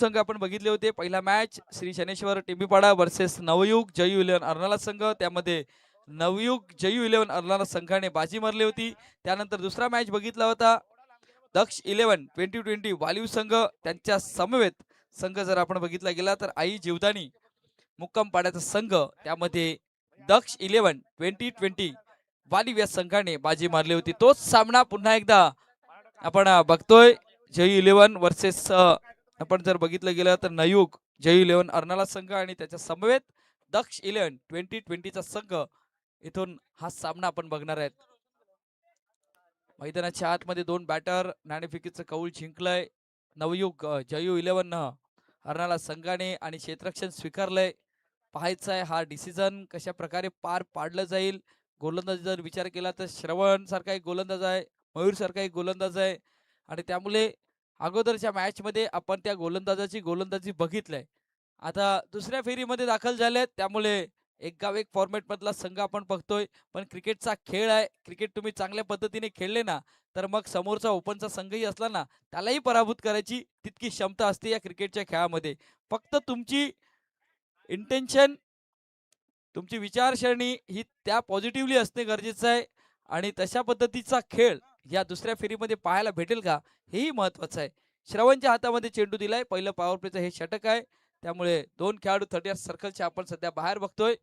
संघ आपण बघितले होते. पहिला मॅच श्री शनेश्वर टिंबीपाडा वर्सेस नवयुग जयू 11 अर्नाळा संघ. त्यामध्ये नवयुग जयू 11 अर्नाळा संघाने बाजी मारली होती. त्यानंतर दुसरा मॅच बघितला होता दक्ष 11 2020 वालीव संघ त्यांच्या समवेत संघ जर आपण बघितला गेला तर आई जीवदानी मुक्काम पाड्याचा संघ. त्यामध्ये दक्ष 11 2020 वालीव या संघाने बाजी मारली होती. तोच सामना पुन्हा एकदा आपण बघतोय. जयू 11 वर्सेस आपण जर बघितलं गेलं तर नयुग जयू 11 अर्नाळा संघ आणि त्याच्या समवेत दक्ष 11 2020 चा संघ. इथून हा सामना आपण बघणार आहेत. मैदानाच्या आतमध्ये दोन बॅटर नाणेफेकीचं कौल जिंकलंय नवयुग जयू 11 अर्नाळा संघाने आणि क्षेत्ररक्षण स्वीकारलंय. पाहायचं आहे हा डिसिजन कशा प्रकारे पार पाडलं जाईल. गोलंदाज जर विचार केला तर श्रवण सारखा एक गोलंदाज आहे, मयूर सारखा एक गोलंदाज आहे आणि त्यामुळे अगोदरच्या मॅच मध्ये आपण त्या गोलंदाजाची गोलंदाजी बघितलंय. आता दुसऱ्या फेरीमध्ये दाखल झालेत त्यामुळे एक गाव एक फॉर्मॅट मधला संघ आपण बघतोय. पण क्रिकेटचा खेळ आहे. क्रिकेट तुम्ही चांगल्या पद्धतीने खेळले ना तर मग समोरचा ओपनचा संघही असला ना त्यालाही पराभूत करायची तितकी क्षमता असते या क्रिकेटच्या खेळामध्ये. फक्त तुमची इंटेन्शन, तुमची विचारसरणी ही त्या पॉझिटिव्हली असणे गरजेचं आहे आणि तशा पद्धतीचा खेळ या दुसऱ्या फेरीमध्ये पाहायला भेटेल का हेही महत्वाचं आहे. श्रवणच्या हातामध्ये चेंडू दिलाय. पहिलं पॉवर प्लेचं हे षटक आहे. त्यामुळे दोन खेळाडू 30 सर्कलच्या आपण सध्या बाहेर बघतोय.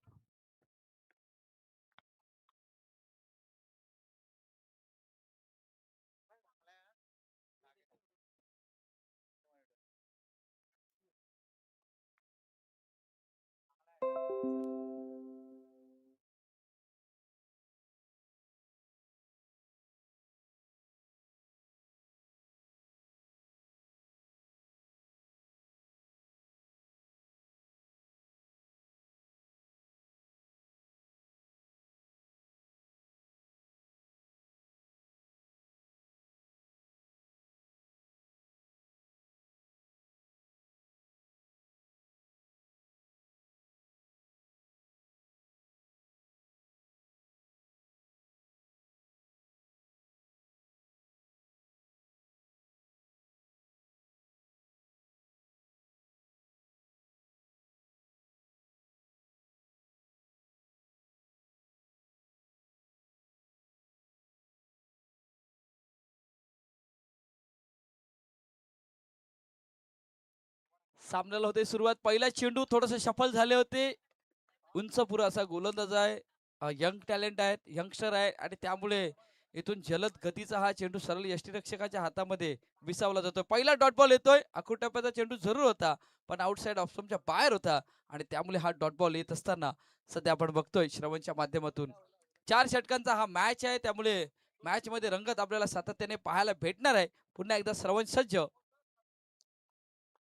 सामन्याला होते सुरुवात. पहिला चेंडू थोडंसं सफल झाले होते. उंच पुरा असा गोलंदाज आहे. यंग टॅलेंट आहेत, यंगस्टर आहे आणि त्यामुळे इथून जलद गतीचा हा चेंडू सरळ यष्टीरक्षकाच्या हातामध्ये विसावला जातो. पहिला डॉट बॉल येतोय. अखूट टप्प्याचा चेंडू जरूर होता पण आउटसाइड ऑफ स्टंपच्या बाहेर होता आणि त्यामुळे हा डॉट बॉल येत असताना सध्या आपण बघतोय श्रवणच्या माध्यमातून 4 षटकांचा हा मॅच आहे. त्यामुळे मॅच मध्ये रंगत आपल्याला सातत्याने पाहायला भेटणार आहे. पुन्हा एकदा श्रवण सज्ज.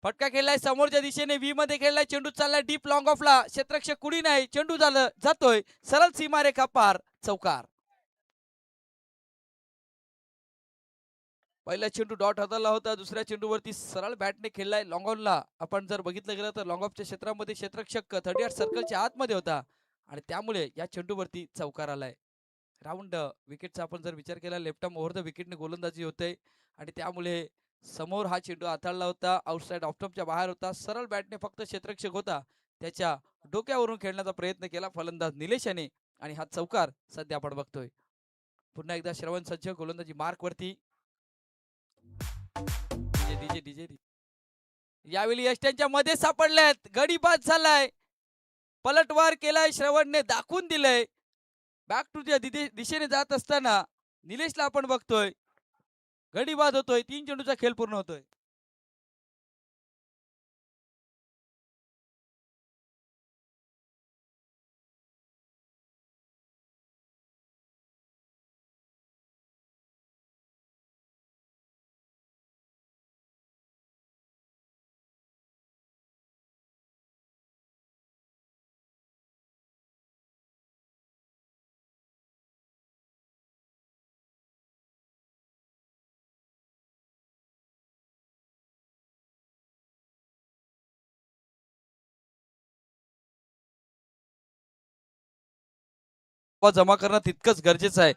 फटका खेळलाय समोरच्या दिशेने व्ही मध्ये खेळलाय. चेंडू चाललाय डीप लॉंग ऑफला. क्षेत्ररक्षक कुणी नाही. चेंडू झालं जातोय सरळ सीमारेखा पार. चौकार. पहिला चेंडू डॉट हाताला होता. दुसऱ्या चेंडूवरती सरळ बॅटने खेळलाय लॉंग ऑनला. आपण जर बघितलं गेलं तर लॉंग ऑफच्या क्षेत्रामध्ये क्षेत्ररक्षक 38 सर्कलच्या आतमध्ये होता आणि त्यामुळे या चेंडूवरती चौकार आलाय. राऊंड विकेटचा आपण जर विचार केला लेफ्ट आर्म ओव्हर द विकेटने गोलंदाजी होते आणि त्यामुळे समोर हा चेंडू हाताळला होता. आउटसाइड ऑफ स्टंपच्या बाहेर होता. सरळ बॅटने फक्त क्षेत्ररक्षक होता त्याच्या डोक्यावरून खेळण्याचा प्रयत्न केला फलंदाज निलेश याने आणि हा चौकार सध्या आपण बघतोय. पुन्हा एकदा श्रवण सज्ज गोलंदाजी मार्क वरती. डीजे डीजे यावेळी यष्ट्यांच्या मध्ये सापडल्यात. गडी बाद झालाय. पलटवार केलाय श्रवणने दाखवून दिलंय. बॅक टू दिशेने जात असताना निलेशला आपण बघतोय. गडी बाद होतोय. 3 चेंडूचा खेळ पूर्ण होतोय. जमा करणं तितकंच गरजेचं आहे.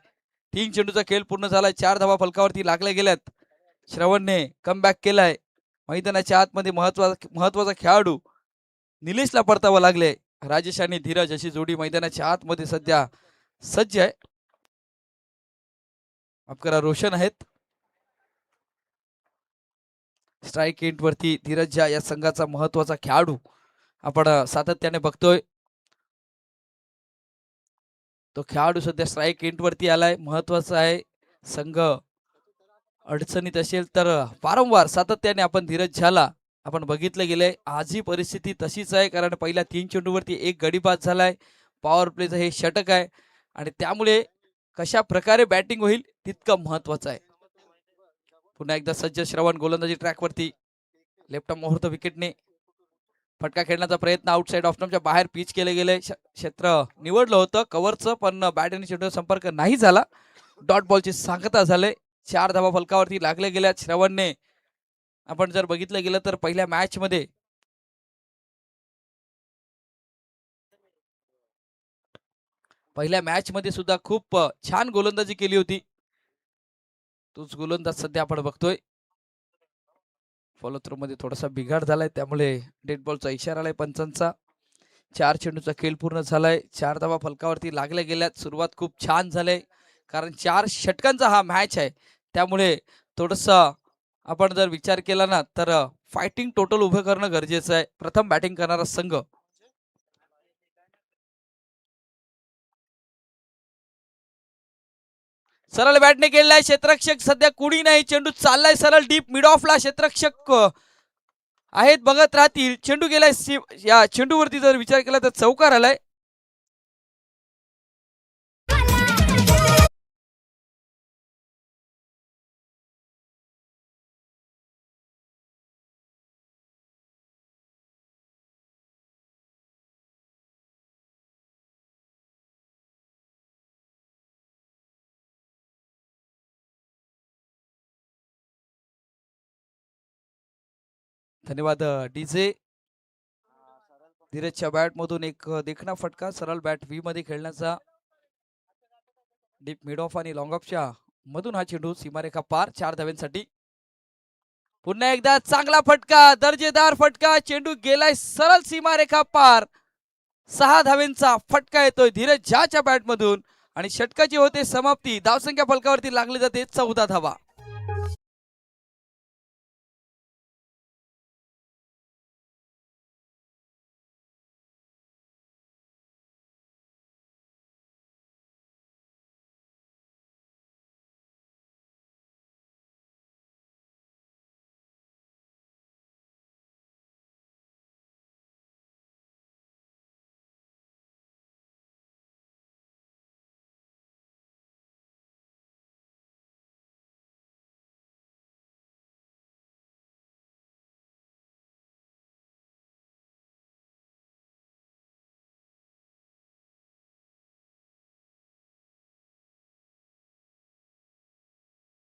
3 चेंडूचा खेळ पूर्ण झालाय. 4 धावा फलकावरती लागल्या गेल्यात. श्रवणने कमबॅक केलाय. मैदानाच्या आतमध्ये महत्वाचा खेळाडू निलेशला परतावं लागले. राजेश आणि धीरज अशी जोडी मैदानाच्या आतमध्ये सध्या सज्ज आहे. आपकरा रोशन आहेत. स्ट्राईक एंड वरती धीरज या संघाचा महत्वाचा खेळाडू आपण सातत्याने बघतोय. तो खेळाडू सध्या स्ट्राईक एंड वरती आलाय. महत्वाचा आहे. संघ अडचणीत असेल तर वारंवार सातत्याने आपण धीरज झाला आपण बघितलं गेलंय. आजही परिस्थिती तशीच आहे, कारण पहिल्या 3 चेंडूवरती एक गडी बाद झालाय. पॉवर प्लेचं हे षटक आहे आणि त्यामुळे कशा प्रकारे बॅटिंग होईल तितकं महत्वाचं आहे. पुन्हा एकदा सज्ज श्रवण गोलंदाजी ट्रॅकवरती. लेफ्ट मुहूर्त विकेटने फटका खेळण्याचा प्रयत्न आउटसाइड ऑफ स्टंपच्या बाहेर पिच केले गेले. क्षेत्र निवडलं होतं कव्हरचं, पण बॅट आणि चेंडूचा संपर्क नाही झाला. डॉट बॉलची सांगता झाले. 4 धावा फलकावरती लागले गेल्या श्रवणने. आपण जर बघितलं गेलं तर पहिल्या मॅच मध्ये सुद्धा खूप छान गोलंदाजी केली होती. तोच गोलंदाज सध्या आपण बघतोय. फॉलो थ्रो मध्ये थोडासा बिघाड झालाय, त्यामुळे डेड बॉलचा इशारा आलाय पंचांचा. 4 चेंडूचा खेळ पूर्ण झालाय. 4 धावा फलकावरती लागल्या गेल्यात. सुरुवात खूप छान झाली, कारण 4 षटकांचा हा मॅच आहे. त्यामुळे थोडंसं आपण जर विचार केला ना तर फायटिंग टोटल उभं करणं गरजेचं आहे. प्रथम बॅटिंग करणारा संघ. सरळ बॅटने केलेला आहे. क्षेत्ररक्षक सध्या कुणी नाही. चेंडू चाललाय सरळ डीप मिड ऑफला. क्षेत्ररक्षक आहेत, बघत राहतील. चेंडू गेलाय या चेंडूवरती जर विचार केला तर चौकार आलाय. धन्यवाद डीजे. धीरजच्या बॅट मधून एक देखणा फटका सरळ बॅट व्ही मध्ये खेळण्याचा. डीप मिड ऑफ आणि लॉंग ऑफच्या मधून हा चेंडू सीमारेखा पार 4 धाव्यांसाठी. पुन्हा एकदा चांगला फटका, दर्जेदार फटका. चेंडू गेलाय सरळ सीमारेखा पार. 6 धाव्यांचा फटका येतोय धीरज झाच्या बॅट मधून आणि षटकाची होते समाप्ती. धावसंख्या फलकावरती लागली जाते 14 धावा.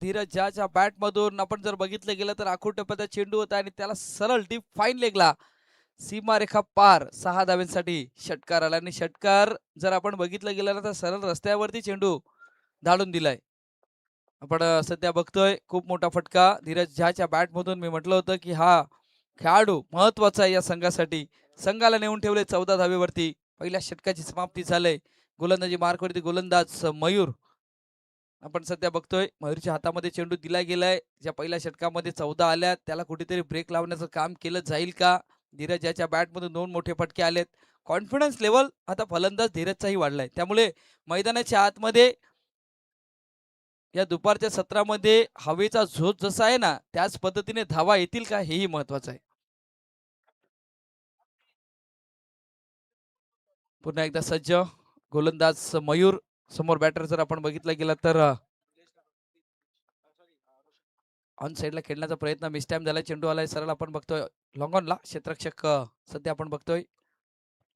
धीरज ज्याच्या बॅट मधून आपण जर बघितलं गेलं तर आखूड टप्प्याचा चेंडू होता आणि त्याला सरळ डीप फाईन लेगला. सीमारेखा पार 6 धाव्यांसाठी षटकार आला आणि षटकार जर आपण बघितलं गेलं ना तर सरळ रस्त्यावरती चेंडू धाडून दिलाय. आपण सध्या बघतोय खूप मोठा फटका धीरज झाच्या बॅट मधून. मी म्हटलं होतं की हा खेळाडू महत्वाचा आहे या संघासाठी. संघाला नेऊन ठेवले 14 धावेवरती. पहिल्या षटकाची समाप्ती झाली. गोलंदाजी मार्कवरती गोलंदाज मयूर आपण सध्या बघतोय. मयूरच्या हातामध्ये चेंडू दिला गेलाय. ज्या पहिल्या षटकामध्ये 14 आल्या त्याला कुठेतरी ब्रेक लावण्याचं काम केलं जाईल का. धीरज याच्या बॅटमधून 2 मोठे फटके आलेत. कॉन्फिडन्स लेवल आता फलंदाज धीरजचाही वाढलाय. त्यामुळे मैदानाच्या आतमध्ये या दुपारच्या सत्रामध्ये हवेचा झोत जसा आहे ना त्याच पद्धतीने धावा येतील का हेही महत्वाचं आहे. पुन्हा एकदा सज्ज गोलंदाज मयूर. समोर बॅटर जर आपण बघितलं गेलं तर ऑन साइडला खेळण्याचा प्रयत्न मिस टाइम झाला. चेंडू आलाय सरळ आपण बघतोय लॉंग ऑनला. क्षेत्ररक्षक सध्या आपण बघतोय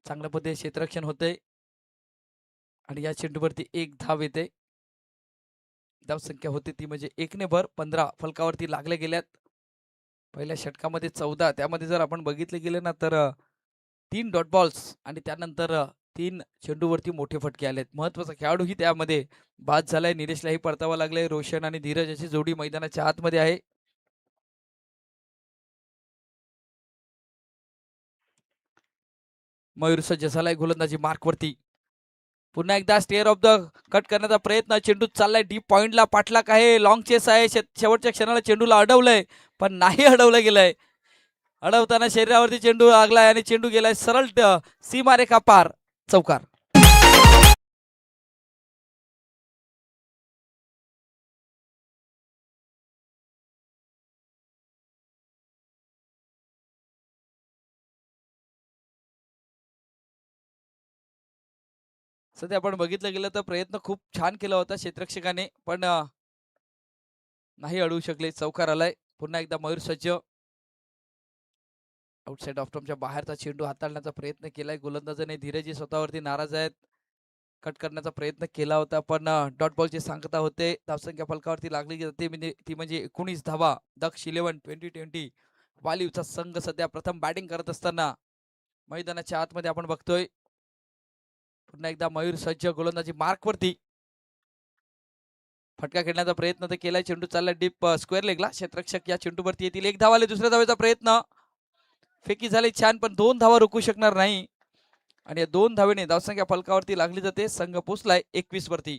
चांगल्या पद्धतीने क्षेत्ररक्षण होते आणि या चेंडूवरती एक धाव येते. धाव संख्या होती ती म्हणजे 1 ने भर. 15 फलकावरती लागले गेल्यात. पहिल्या षटकामध्ये 14, त्यामध्ये जर आपण बघितले गेले ना तर 3 डॉट बॉल्स आणि त्यानंतर 3 चेंडूवरती मोठे फटके आलेत. महत्वाचा खेळाडूही त्यामध्ये बाद झालाय. निलेशलाही परतावा लागलाय. रोशन आणि धीरज अशी जोडी मैदानाच्या आतमध्ये आहे. मयूर सज्ज झालाय गोलंदाजी मार्कवरती. पुन्हा एकदा स्टेअर ऑफ द कट करण्याचा प्रयत्न. चेंडू चाललाय डीप पॉइंटला. पाठलाक आहे, लॉंग चेस आहे. शेवटच्या क्षणाला चेंडूला अडवलंय पण नाही अडवलं गेलंय. अडवताना शरीरावरती चेंडू लागलाय आणि चेंडू गेलाय सरळ सीमारेखा पार, चौकार. सध्या आपण बघितलं गेलं तर प्रयत्न खूप छान केला होता क्षेत्ररक्षकाने पण नाही अडवू शकले. चौकार आलाय. पुन्हा एकदा मयूर सज्ज आउटसाइड ऑफ स्टंपच्या बाहेरचा चेंडू हाताळण्याचा प्रयत्न केलाय गोलंदाजाने. धीरजी स्वतःवरती नाराज आहेत. कट करण्याचा प्रयत्न केला होता पण डॉट बॉलची सांगता होते. धावसंख्या फलकावरती लागली जाते ती म्हणजे 19 धावा. दक्ष 11 2020 वालीवचा संघ सध्या प्रथम बॅटिंग करत असताना मैदानाच्या आतमध्ये आपण बघतोय. पुन्हा एकदा मयूर सज्ज गोलंदाजी मार्कवरती. फटका खेळण्याचा प्रयत्न तर केलाय. चेंडू चालला डीप स्क्वेअर लेगला. क्षेत्ररक्षक या चेंडूवरती येतील. एक धावाले. दुसऱ्या धावेचा प्रयत्न. फेकी झाली छान पण 2 धावा रोखू शकणार नाही आणि या 2 धावेने धावसंख्या फलकावरती लागली जाते. संघ पोचलाय 21 वरती.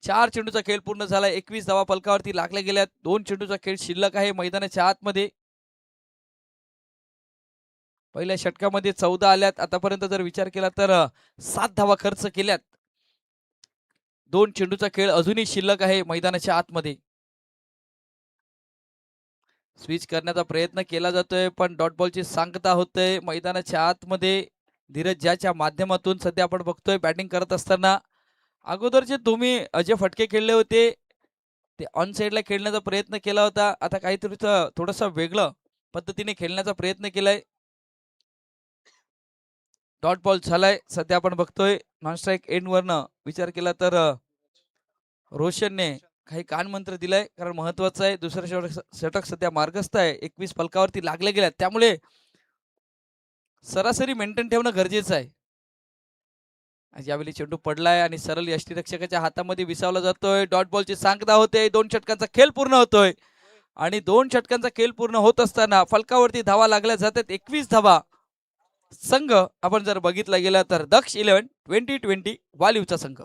4 चेंडूचा खेळ पूर्ण झाला. 21 धावा फलकावरती लागल्या गेल्यात. 2 चेंडूचा खेळ शिल्लक आहे मैदानाच्या आतमध्ये. पहिल्या षटकामध्ये 14 आल्यात. आतापर्यंत जर विचार केला तर 7 धावा खर्च केल्यात. 2 चेंडूचा खेळ अजूनही शिल्लक आहे मैदानाच्या आतमध्ये. स्विच करण्याचा प्रयत्न केला जातोय पण डॉट बॉलची सांगता होते मैदानाच्या आतमध्ये. धीरज ज्याच्या माध्यमातून सध्या आपण बघतोय बॅटिंग करत असताना अगोदर जे तुम्ही जे फटके खेळले होते ते ऑन साइडला खेळण्याचा प्रयत्न केला होता. आता काहीतरी थोडंसं वेगळं पद्धतीने खेळण्याचा प्रयत्न केलाय. डॉट बॉल झालाय. सध्या आपण बघतोय नॉन स्ट्राईक एंड वरनं विचार केला तर रोशनने काही कान मंत्र दिलाय कारण महत्वाचं आहे. दुसरं षटक सध्या मार्गस्थ आहे. 21 फलकावरती लागले गेल्या त्यामुळे सरासरी मेंटेन ठेवणं गरजेचं आहे. यावेळी चेंडू पडलाय आणि सरळ यष्टीरक्षकाच्या हातामध्ये विसावला जातोय. डॉट बॉलची सांगता होते. 2 षटकांचा खेळ पूर्ण होतोय आणि 2 षटकांचा खेळ पूर्ण होत असताना फलकावरती धावा लागल्या जातात. 21 धावा. संघ आपण जर बघितला गेला तर दक्ष 11 2020 वालीवचा संघ.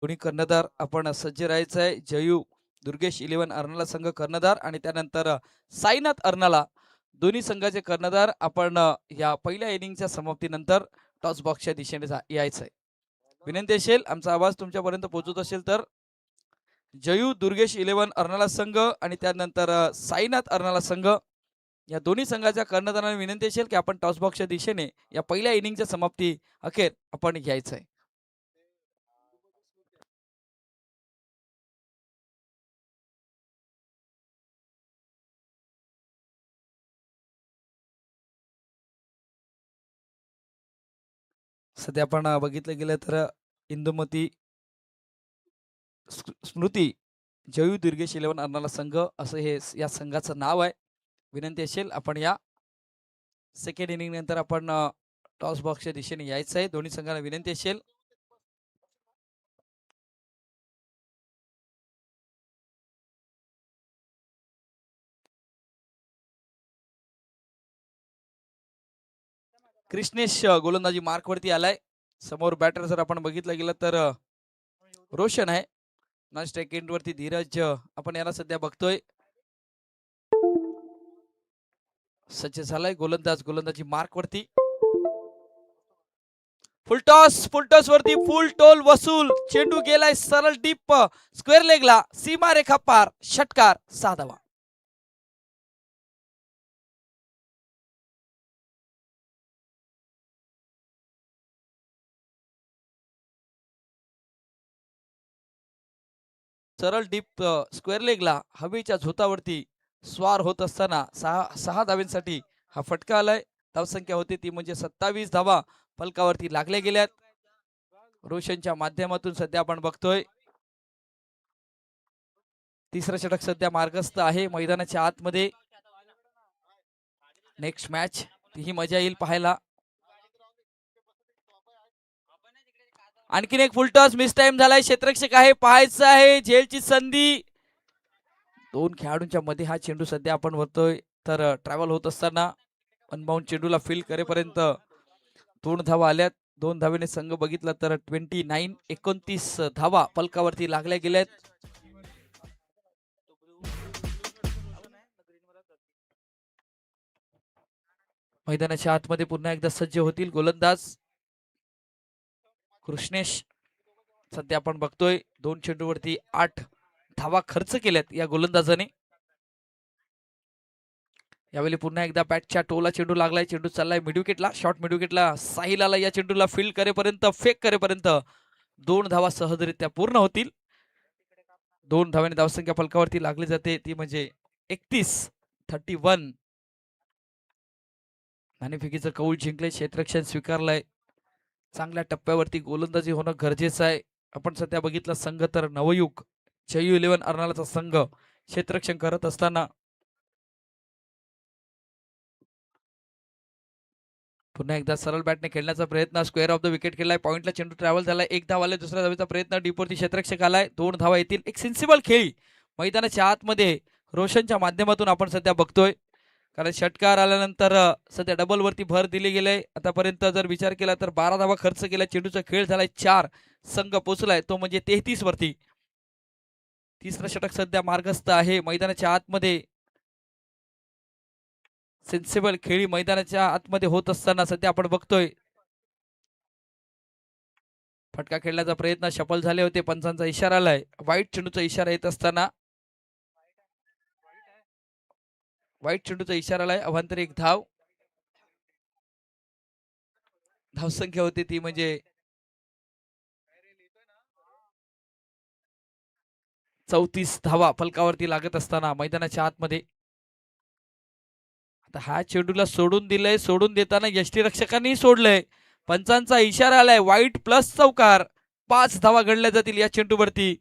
कोणी कर्णधार आपण सज्ज राहायचं आहे. जयू दुर्गेश 11 अर्नाला संघ कर्णधार आणि त्यानंतर साईनाथ अर्नाला दोन्ही संघाचे कर्णधार आपण या पहिल्या इनिंगच्या समाप्तीनंतर टॉस बॉक्सच्या दिशेने यायचं आहे. विनंती असेल आमचा आवाज तुमच्यापर्यंत पोहोचत असेल तर जयू दुर्गेश 11 अर्नाला संघ आणि त्यानंतर साईनाथ अर्नाला संघ या दोन्ही संघाच्या कर्णधारांना विनंती असेल की आपण टॉस बॉक्सच्या दिशेने या पहिल्या इनिंगच्या समाप्ती अखेर आपण घ्यायचं आहे. सध्या आपण बघितलं गेलं तर इंदुमती स्मृती जयू दुर्गेश 11 अर्नाला संघ असं हे या संघाचं नाव आहे. विनंती असेल आपण या सेकंड इनिंग नंतर आपण टॉस बॉक्सच्या दिशेने यायचं आहे. दोन्ही संघांना विनंती असेल. कृष्णेश गोलंदाजी मार्कवरती आलाय. समोर बॅटर जर आपण बघितलं गेलं तर रोशन आहे. नॉन स्ट्राईक एंड वरती धीरज आपण याला सध्या बघतोय. सज्ज झालाय गोलंदाजी मार्कवरती. फुलटॉस वरती फुल टोल वसूल. चेंडू गेलाय सरळ डीप स्क्वेअर लेगला. सीमारेखा पार. षटकार 6 धावा. सरळ डीप स्क्वेअर लेगला हवेच्या झोतावरती स्वार होत असताना सहा धाव्यांसाठी हा फटका आलाय. धावसंख्या होती ती म्हणजे 27 धावा फलकावरती लागल्या गेल्यात. रोशनच्या माध्यमातून सध्या आपण बघतोय तिसरं षटक सध्या मार्गस्थ आहे मैदानाच्या आतमध्ये. नेक्स्ट मॅच ही मजा येईल पाहायला. आणखीन एक फुलटॉस मिस टाइम झालाय. क्षेत्ररक्षक आहे, पाहायचं आहे झेलची संधी. दोन खेळाडूंच्या मध्ये हा चेंडू सध्या आपण बघतोय. तर ट्रॅव्हल होत असताना अनबाउंड चेंडूला फील करेपर्यंत 2 धावा आल्यात. 2 धावेने संघ बघितला तर 29 धावा फलकावरती लागल्या गेल्यात. मैदानाच्या आतमध्ये पुन्हा एकदा सज्ज होतील गोलंदाज कृष्णेश. सध्या आपण बघतोय 2 चेंडूवरती 8 धावा खर्च केल्यात या गोलंदाजाने. यावेळी पुन्हा एकदा बॅटच्या टोला चेंडू लागलाय. चेंडू चाललाय मिड विकेटला, शॉर्ट मिड विकेटला. साहिल आला या चेंडूला फील्ड करेपर्यंत, फेक करेपर्यंत 2 धावा सहजरित्या पूर्ण होतील. 2 धावांनी धावसंख्या फलकावरती लागली जाते ती म्हणजे 31. नाणेफेकीचं कौल जिंकले, क्षेत्ररक्षण स्वीकारलंय. चांगल्या टप्प्यावरती गोलंदाजी होणं गरजेचं आहे. आपण सध्या बघितलं संघ तर नवयुग जयू 11 अर्नाळाचा संघ क्षेत्ररक्षण करत असताना पुन्हा एकदा सरळ बॅटने खेळण्याचा प्रयत्न. स्क्वेअर ऑफ द विकेट केलाय. पॉइंटला चेंडू ट्रॅव्हल झालाय. 1 धाव आलाय. दुसऱ्या धावेचा प्रयत्न डीपवरती क्षेत्ररक्षक आलाय. 2 धावा येतील. एक सेन्सिबल खेळी मैदानाच्या आतमध्ये रोशनच्या माध्यमातून आपण सध्या बघतोय. कारण षटकार आल्यानंतर सध्या डबल वरती भर दिली गेले. आतापर्यंत जर विचार केला तर 12 धावा खर्च केला. चेंडूचा खेळ झालाय 4. संघ पोहोचलाय तो म्हणजे 33 वरती. तिसरं षटक सध्या मार्गस्थ आहे मैदानाच्या आतमध्ये. सेन्सिबल खेळी मैदानाच्या आतमध्ये होत असताना सध्या आपण बघतोय फटका खेळण्याचा प्रयत्न सफल झाले होते. पंचांचा इशारा आलाय. वाईट चेंडूचा इशारा येत असताना वाईट चेंडूचा इशारा आलाय. अवांतर 1 धाव. धावसंख्या होती ती म्हणजे 34 धावा फलकावरती लागत असताना मैदानाच्या आतमध्ये. आता हा चेंडूला सोडून दिलंय. सोडून देताना यष्टीरक्षकांनी सोडलंय. पंचांचा इशारा आलाय. वाईट प्लस चौकार. 5 धावा घडल्या जातील या चेंडूवरती.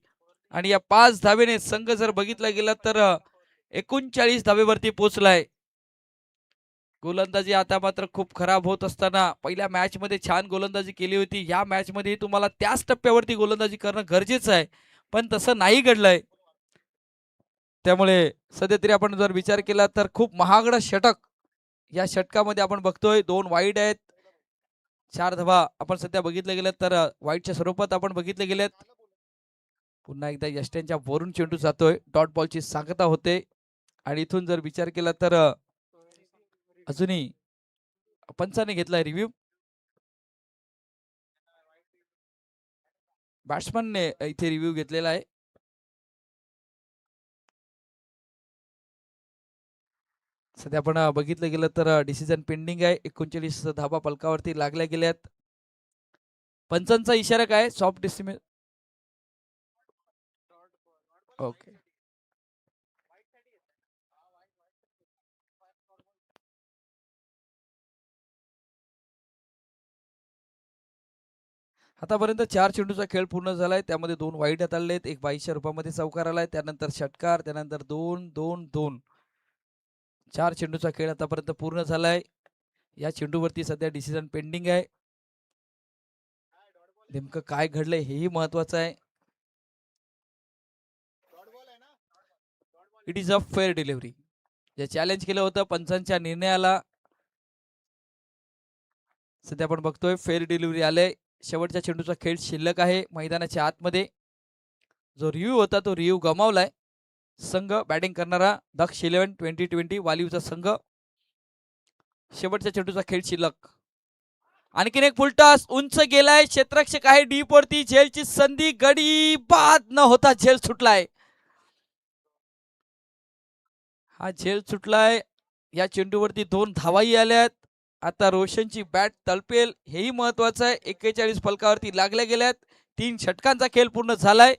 आणि या 5 धावेने संघ जर बघितला गेला तर 39 धावेवरती पोहोचलाय. गोलंदाजी आता मात्र खूप खराब होत असताना पहिल्या मॅच मध्ये छान गोलंदाजी केली होती. या मॅच मध्ये तुम्हाला त्याच टप्प्यावरती गोलंदाजी करणं गरजेचं आहे, पण तसं नाही घडलंय. त्यामुळे सध्या तरी आपण जर विचार केला तर खूप महागडं षटक या षटकामध्ये आपण बघतोय. 2 वाईट आहेत. 4 धावा आपण सध्या बघितले गेलेत तर वाईटच्या स्वरूपात आपण बघितले गेलेत. पुन्हा एकदा यष्ट्यांच्या वरून चेंडू जातोय. डॉट बॉलची सांगता होते. आणि इथून जर विचार केला तर अजूनही पंचाने घेतलाय रिव्ह्यू. बॅट्समनने इथे रिव्ह्यू घेतलेला आहे. सध्या आपण बघितलं गेलं तर डिसिजन पेंडिंग आहे. 39 धावा फलकावरती लागल्या गेल्यात. पंचांचा इशारा काय? Soft decimal. ओके. आतापर्यंत 4 चेंडूचा खेळ पूर्ण झालाय. त्यामध्ये 2 वाईट हाताळलेत. 1 22च्या रूपामध्ये चौकार आलाय. त्यानंतर षटकार, त्यानंतर 2-2-2. 4 चेंडूचा खेळ आतापर्यंत पूर्ण झालाय. या चेंडूवरती सध्या डिसिजन पेंडिंग आहे. नेमकं काय घडलंय हेही महत्वाचं आहे. It is a fair delivery. जे चॅलेंज केलं होतं पंचांच्या निर्णयाला सध्या आपण बघतोय फेअर डिलिव्हरी आले. शेवटच्या चेंडूचा खेळ शिल्लक आहे मैदानाच्या आतमध्ये. जो रिव्ह्यू होता तो रिव्ह्यू गमावलाय. संघ बॅटिंग करणारा दक्ष 11 2020 वालीवचा संघ. शेवटच्या चेंडूचा खेळ शिल्लक. आणखीन एक फुलटॉस उंच गेलाय. क्षेत्ररक्षक आहे डीप वरती. झेलची संधी. गडी बाद न होता झेल सुटलाय. हा झेल सुटलाय. या चेंडूवरती 2 धावाही आल्यात. आता रोशनची बॅट तळपेल हेही महत्वाचं आहे. 41 फलकावरती लागल्या गेल्यात. 3 षटकांचा खेळ पूर्ण झालाय.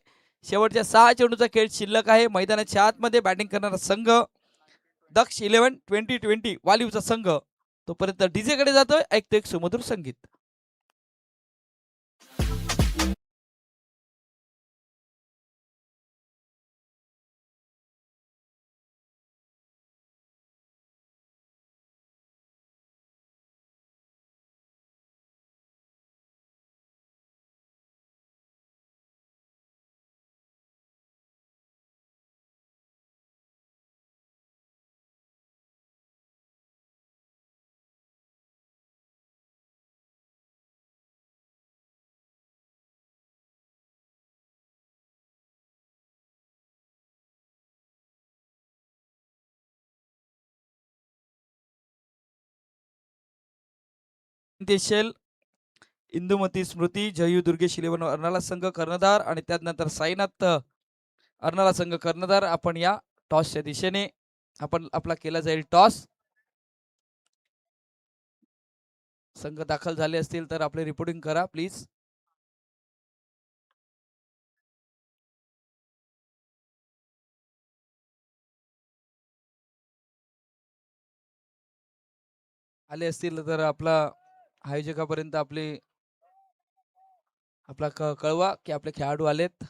शेवटच्या 6 चेंडूचा खेळ शिल्लक आहे. मैदानाच्या आतमध्ये बॅटिंग करणारा संघ दक्ष 11 2020 वालिवचा संघ. तोपर्यंत डीजे कडे जातोय. ऐकतो एक सुमधुर संगीत. शेल इंदुमती स्मृती जयू दुर्गेश 11 अर्नाला संघ कर्णधार आणि त्यानंतर साईनाथ अर्नाला संघ कर्णधार. आपण या टॉसच्या दिशेने आपण आपला केला जाईल टॉस. संघ दाखल झाले असतील तर आपले रिपोर्टिंग करा प्लीज. आले असतील तर आपला आयोजकापर्यंत आपला कळवा की आपले खेळाडू आलेत.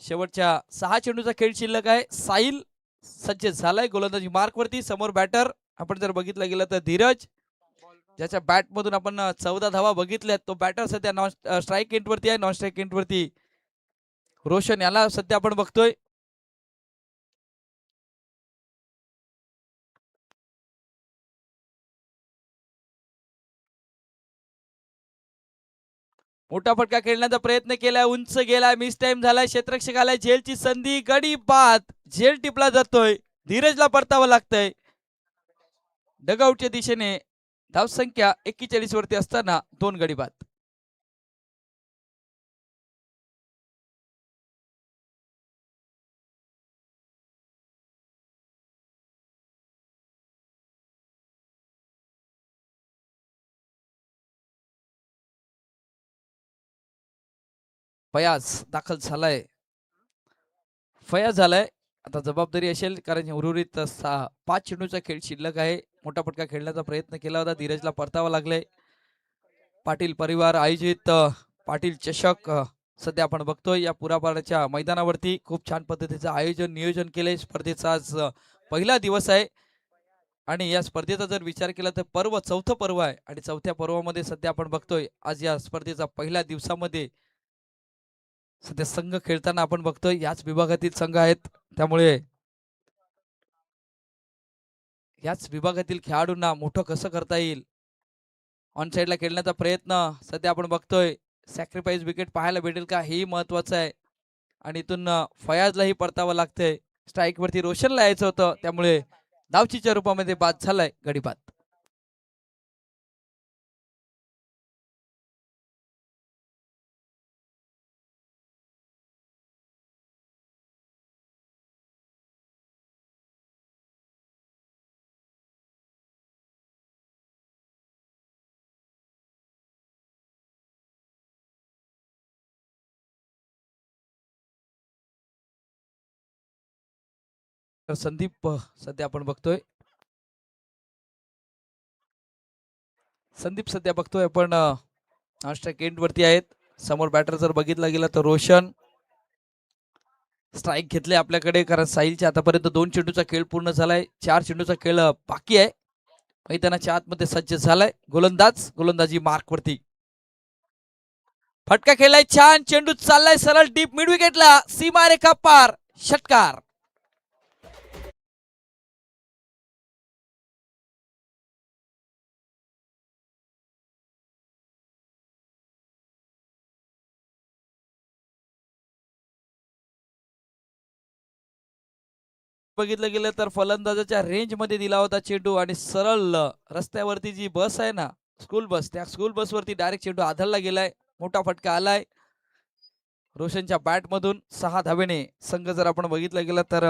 शेवटच्या 6 चेंडूचा खेळ शिल्लक आहे. साहिल सज्ज झालाय गोलंदाजी मार्कवरती. समोर बॅटर आपण जर बघितलं गेलं तर धीरज, ज्याच्या बॅट मधून आपण 14 धावा बघितल्यात. तो बॅटर सध्या नॉन स्ट्राईक एंडवरती आहे. नॉन स्ट्राईक एंडवरती रोशन याला सध्या आपण बघतोय. मोठा फटका खेळण्याचा प्रयत्न केलाय. उंच गेलाय. मिस टाइम झालाय. क्षेत्ररक्षक आलाय. झेलची संधी. गडी बाद. झेल टिपला जातोय. धीरजला परतावं लागतंय. डगआउटच्या दिशेने धावसंख्या 41 वरती असताना 2 गडी बाद. फयाज दाखल झालाय. फयाज झालाय. आता जबाबदारी असेल कारण उर्वरित 5 चेंडूचा खेळ शिल्लक आहे. मोठा फटका खेळण्याचा प्रयत्न केला होता. धीरजला परतावा लागले. पाटील परिवार आयोजित पाटील चषक सध्या आपण बघतोय या पुरापाड्याच्या मैदानावरती. खूप छान पद्धतीचं आयोजन नियोजन केले. स्पर्धेचा आज पहिला दिवस आहे आणि या स्पर्धेचा जर विचार केला तर चौथं पर्व आहे आणि चौथ्या पर्वामध्ये सध्या आपण बघतोय आज या स्पर्धेचा पहिल्या दिवसामध्ये सध्या संघ खेळताना आपण बघतोय याच विभागातील संघ आहेत. त्यामुळे याच विभागातील खेळाडूंना मोठं कसं करता येईल ऑन साईडला खेळण्याचा प्रयत्न सध्या आपण बघतोय. सॅक्रिफाईस विकेट पाहायला भेटेल का हेही महत्वाचं आहे आणि इथून फयाजलाही परतावं लागतंय. स्ट्राईक वरती रोशनला यायचं होतं त्यामुळे धावचीच्या रूपामध्ये बाद झालाय. गडी बाद. तर संदीप सध्या आपण बघतोय. संदीप सध्या बघतोय आपण स्ट्राईक एंड वरती आहेत. समोर बॅटर जर बघितला गेला तर रोशन स्ट्राईक घेतले आपल्याकडे कारण साहिलच्या आतापर्यंत 2 चेंडूचा खेळ पूर्ण झालाय. 4 चेंडूचा खेळ बाकी आहे. मैदानाच्या आतमध्ये सज्ज झालाय. गोलंदाजी मार्क वरती. फटका खेळलाय. छान चेंडू चाललाय सरळ डीप मिड विकेटला. सीमारेखा पार. षटकार. बघितलं गेलं तर फलंदाजाच्या रेंज मध्ये दिला होता चेंडू आणि सरळ रस्त्यावरती जी बस आहे ना स्कूल बस, त्या स्कूल बस वरती डायरेक्ट चेंडू आदळला गेलाय. मोठा फटका आलाय रोशनच्या बॅट मधून. 6 धावेने संघ जर आपण बघितलं गेलं तर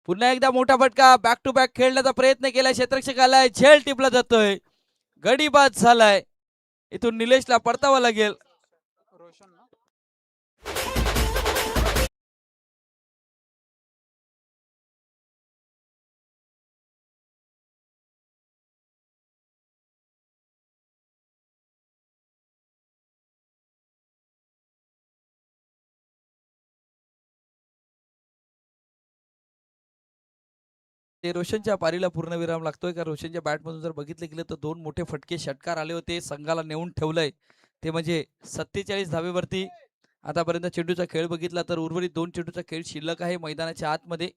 पुन्हा एकदा मोठा फटका, बॅक टू बॅक खेळण्याचा प्रयत्न केला क्षेत्ररक्षकाला, झेल टिपला जातोय, गडी बाद झालाय. इथून निलेशला परतावं लागेल. ते रोशनच्या पारीला पूर्णविराम लागतोय का रोशनच्या बॅटमधून जर बघितले गेले तर दोन मोठे फटके षटकार आले होते, संघाला नेऊन ठेवलंय. ते म्हणजे 47 धावेवरती. आतापर्यंत चेंडूचा खेळ बघितला तर उर्वरित 2 चेंडूचा खेळ शिल्लक आहे मैदानाच्या आतमध्ये.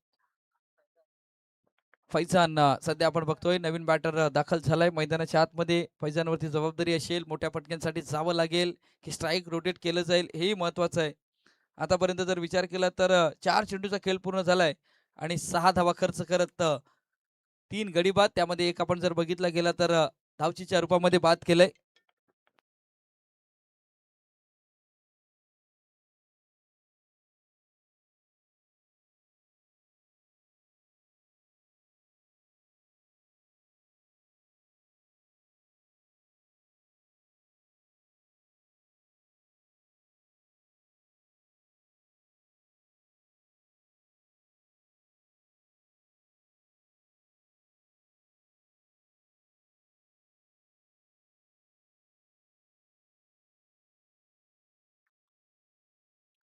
फैजान सध्या आपण बघतोय नवीन बॅटर दाखल झालाय मैदानाच्या आतमध्ये. फैजानवरती जबाबदारी असेल, मोठ्या फटक्यांसाठी जावं लागेल की स्ट्राईक रोटेट केलं जाईल, हेही महत्वाचं आहे. आतापर्यंत जर विचार केला तर 4 चेंडूचा खेळ पूर्ण झालाय आणि 6 धावा खर्च करत 3 गडी बाद, त्यामध्ये एक आपण जर बघितला गेला तर धावचीच्या रूपामध्ये बाद केलंय.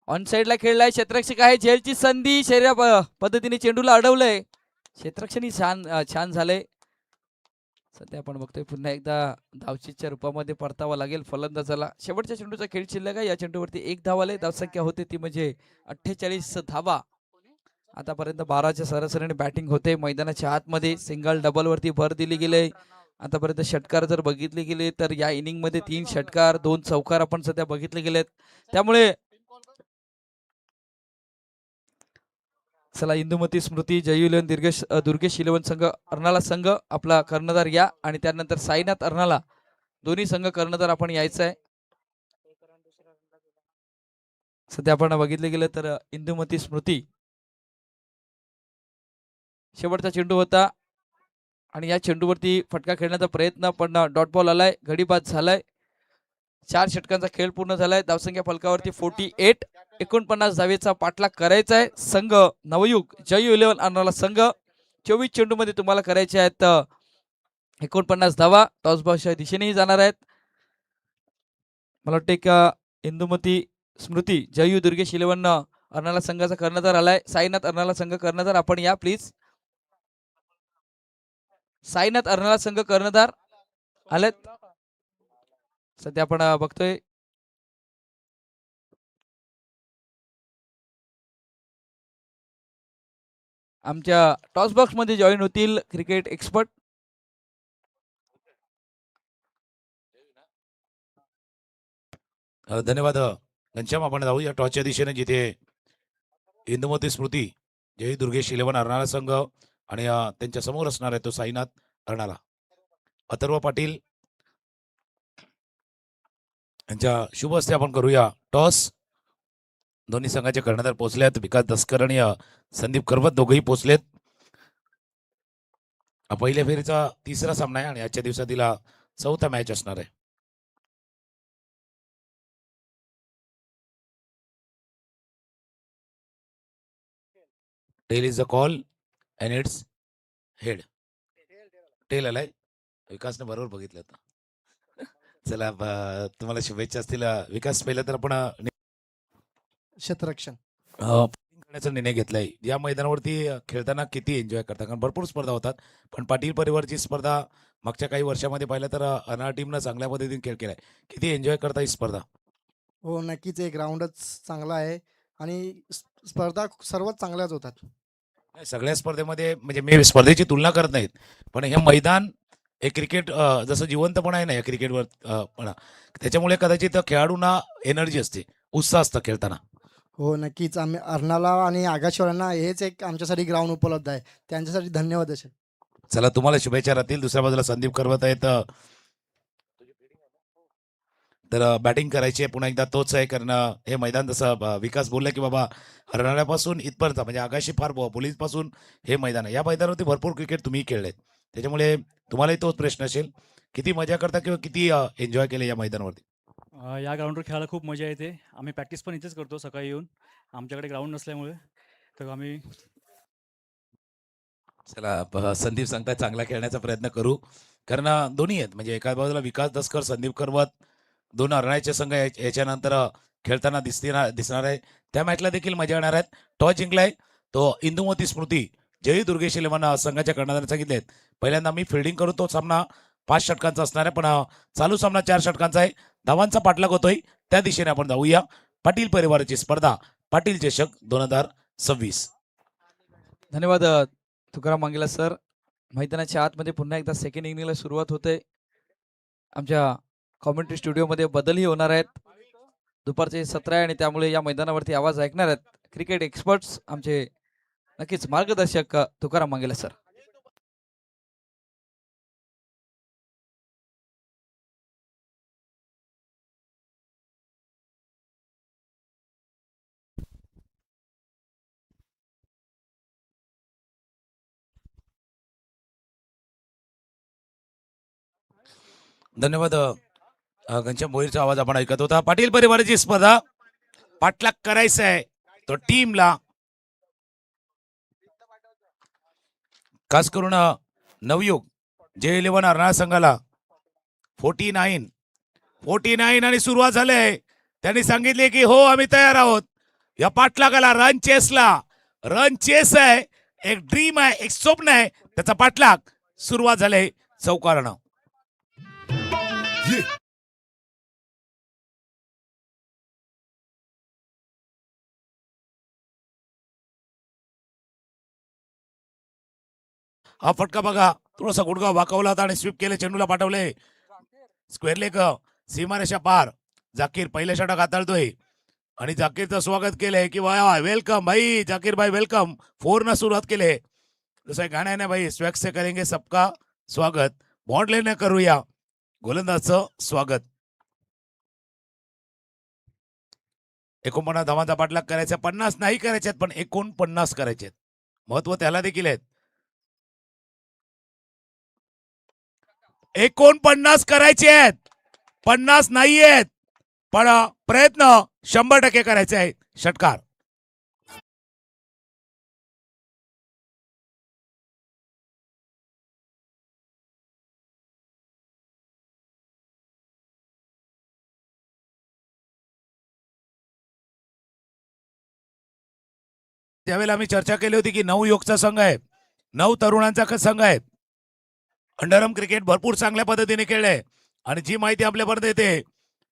ऑन साइडला खेळलाय क्षेत्ररक्षक आहे, झेलची संधी शरीर पद्धतीने चेंडूला अडवलंय. क्षेत्ररक्षण छान छान झालंय. सध्या आपण बघतोय पुन्हा एकदा धावचीच्या रूपामध्ये परतावा लागेल फलंदाजाला. शेवटच्या चेंडूचा खेळ शिल्लक आहे. या चेंडूवरती 1 धाव आले, धावसंख्या होते ती म्हणजे 48 धावा. आतापर्यंत 12च्या सरासरीने बॅटिंग होते मैदानाच्या आतमध्ये. सिंगल डबल वरती भर दिली गेले. आतापर्यंत षटकार जर बघितले गेले तर या इनिंग मध्ये 3 षटकार 2 चौकार आपण सध्या बघितले गेलेत. त्यामुळे चला इंदुमती स्मृती जयू इलेवन दुर्गेश इलेवन संघ अर्नाला संघ आपला कर्णधार या आणि त्यानंतर साईनाथ अर्नाला दोन्ही संघ कर्णधार आपण यायचं आहे. सध्या आपण बघितले गेले तर इंदुमती स्मृती शेवटचा चेंडू होता आणि या चेंडूवरती फटका खेळण्याचा प्रयत्न पण डॉट बॉल आलाय, गडी बाद झालाय. 4 षटकांचा खेळ पूर्ण झालाय. धावसंख्या फलकावरती 48. 49 धावेचा पाठलाग करायचा आहे. संघ नवयुग जयू इलेवन अर्नाला संघ 24 चेंडू मध्ये तुम्हाला करायचे आहेत 49 धावा. टॉस बॉलच्या दिशेनेही जाणार आहेत. मला वाटते का इंदुमती स्मृती जयू दुर्गेश इलेवन अर्नाला संघाचा कर्णधार आलाय. साईनाथ अर्नाला संघ कर्णधार आपण या प्लीज. साईनाथ अर्नाला संघ कर्णधार आलेत. सध्या आपण बघतोय आमच्या टॉस बॉक्स मध्ये जॉईन होतील क्रिकेट एक्सपर्ट. धन्यवाद घनश्याम. आपण जाऊ या टॉसच्या दिशेने जिथे इंदुमती स्मृती जय दुर्गेश इलेवन अर्नाला संघ आणि त्यांच्या समोर असणार आहे तो साईनाथ अर्नाला. अथर्व पाटील यांच्या शुभ हस्ते आपण करूया टॉस. दोन्ही संघाचे कर्णधार पोहोचलेत. विकास दसकर आणि संदीप करवत दोघेही पोहोचलेत. पहिल्या फेरीचा 3रा सामना आहे आणि आजच्या दिवसातील 4था मॅच असणार आहे. Tail is the call and it's head. Tail आलाय. विकासने बरोबर बघितलं होतं. चला तुम्हाला शुभेच्छा असतील. विकास पहिला तर आपण क्षेत्ररक्षण करण्याचा निर्णय घेतलाय. या मैदानावरती खेळताना किती एन्जॉय करता, कारण भरपूर स्पर्धा होतात, पण पाटील परिवारची स्पर्धा मागच्या काही वर्षामध्ये पाहिलं तर अर्नाळा टीमनं चांगल्या पद्धतीने खेळ केलाय. किती एन्जॉय करता ही स्पर्धा? हो नक्कीच, एक राऊंडच चांगला आहे आणि स्पर्धा सर्वात चांगल्याच होतात. सगळ्या स्पर्धेमध्ये म्हणजे मी स्पर्धेची तुलना करत नाहीत, पण हे मैदान हे क्रिकेट जसं जिवंतपणा आहे ना या क्रिकेटवर त्याच्यामुळे कदाचित खेळाडूंना एनर्जी असते, उत्साह असतं खेळताना. हो नक्कीच, आम्ही अर्नाला आणि आगाशवाल्यांना हेच एक आमच्यासाठी ग्राउंड उपलब्ध आहे, त्यांच्यासाठी धन्यवाद असेल. चला तुम्हाला शुभेच्छा राहतील. दुसऱ्या बाजूला संदीप करवत आहेत. तर बॅटिंग करायची आहे पुन्हा एकदा तोच आहे. कारण हे मैदान जसं विकास बोलला की बाबा हरणाऱ्यापासून इथपर्यंत म्हणजे आगाशी फार पोलीसपासून हे मैदान आहे. या मैदानावरती भरपूर क्रिकेट तुम्ही खेळलेत, त्याच्यामुळे तुम्हालाही तोच प्रश्न असेल, किती मजा करता किंवा किती एन्जॉय केले या मैदानावरती? या ग्राउंडवर खेळायला खूप मजा येते. आम्ही प्रॅक्टिस पण इथेच करतो सकाळी येऊन. आमच्याकडे ग्राउंड नसल्यामुळे तर आम्ही चला संदीप सांगताय चांगला खेळण्याचा प्रयत्न करू. कारण दोन्ही आहेत म्हणजे एका बाजूला विकास दसकर, संदीप करवत, दोन हरणाचे संघ याच्यानंतर खेळताना दिसणार आहे. त्या मॅचला देखील मजा येणार आहेत. टॉस जिंकलाय तो इंदुमती स्मृती जय दुर्गेश इलेव्हन संघाच्या कर्णधाराने सांगितलेत पहिल्यांदा मी फिल्डिंग करू. तो सामना 5 षटकांचा असणार आहे, पण चालू सामना 4 षटकांचा आहे. धावांचा पाठलाग होतोय, त्या दिशेने आपण जाऊया. पाटील परिवाराची स्पर्धा पाटील चषक 2026. धन्यवाद तुकाराम मांगेला सर. मैदानाच्या आतमध्ये पुन्हा एकदा सेकंड इनिंगला सुरुवात होते. आमच्या कॉमेंट्री स्टुडिओमध्ये बदलही होणार आहेत. दुपारचे 17 आहे आणि त्यामुळे या मैदानावरती आवाज ऐकणार आहेत क्रिकेट एक्सपर्ट्स आमचे नक्कीच मार्गदर्शक तुकाराम मांगेला सर. धन्यवाद. घनश्याम भोईरचा आवाज आपण ऐकत होता. पाटील परिवाराची स्पर्धा पाठलाग करायचा आहे तो टीमला, खास करून नवयुग जे 11 अर्नाळा संघाला 49 आणि सुरुवात झाले. त्यांनी सांगितले की हो आम्ही तयार आहोत या पाठलागाला. रन चेस आहे, एक ड्रीम आहे, एक स्वप्न आहे, त्याचा पाठलाग सुरुवात झाले चौकारानं. हा फटका बघा, थोडासा गुडघा वाकवला होता आणि स्वीप केले, चेंडूला पाठवले स्क्वेअर लेग सीमारेषा पार. जाकीर पहिल्या षटक हाताळतोय आणि जाकीरचं स्वागत केलंय की वेलकम भाई जाकीर भाई वेलकम. 4 न सुरुवात केले, जसं गाण्याने भाई स्वॅग से करेंगे सबका स्वागत, बॉन्ड लेने करूया गोलंदाजचं स्वागत. 49 धावांचा पाठलाग करायचा, 50 नाही करायच्यात पण 49 करायचे. महत्व त्याला देखील आहेत. 49 करायचे आहेत, 50 नाही आहेत, पण प्रयत्न 100% करायचे आहेत. षटकार त्यावेळेला आम्ही चर्चा केली होती की 9 युगचा संघ आहे, 9 तरुणांचा संघ आहे. अंडरआर्म क्रिकेट भरपूर चांगल्या पद्धतीने खेळले आणि जी माहिती आपल्यापर्यंत येते,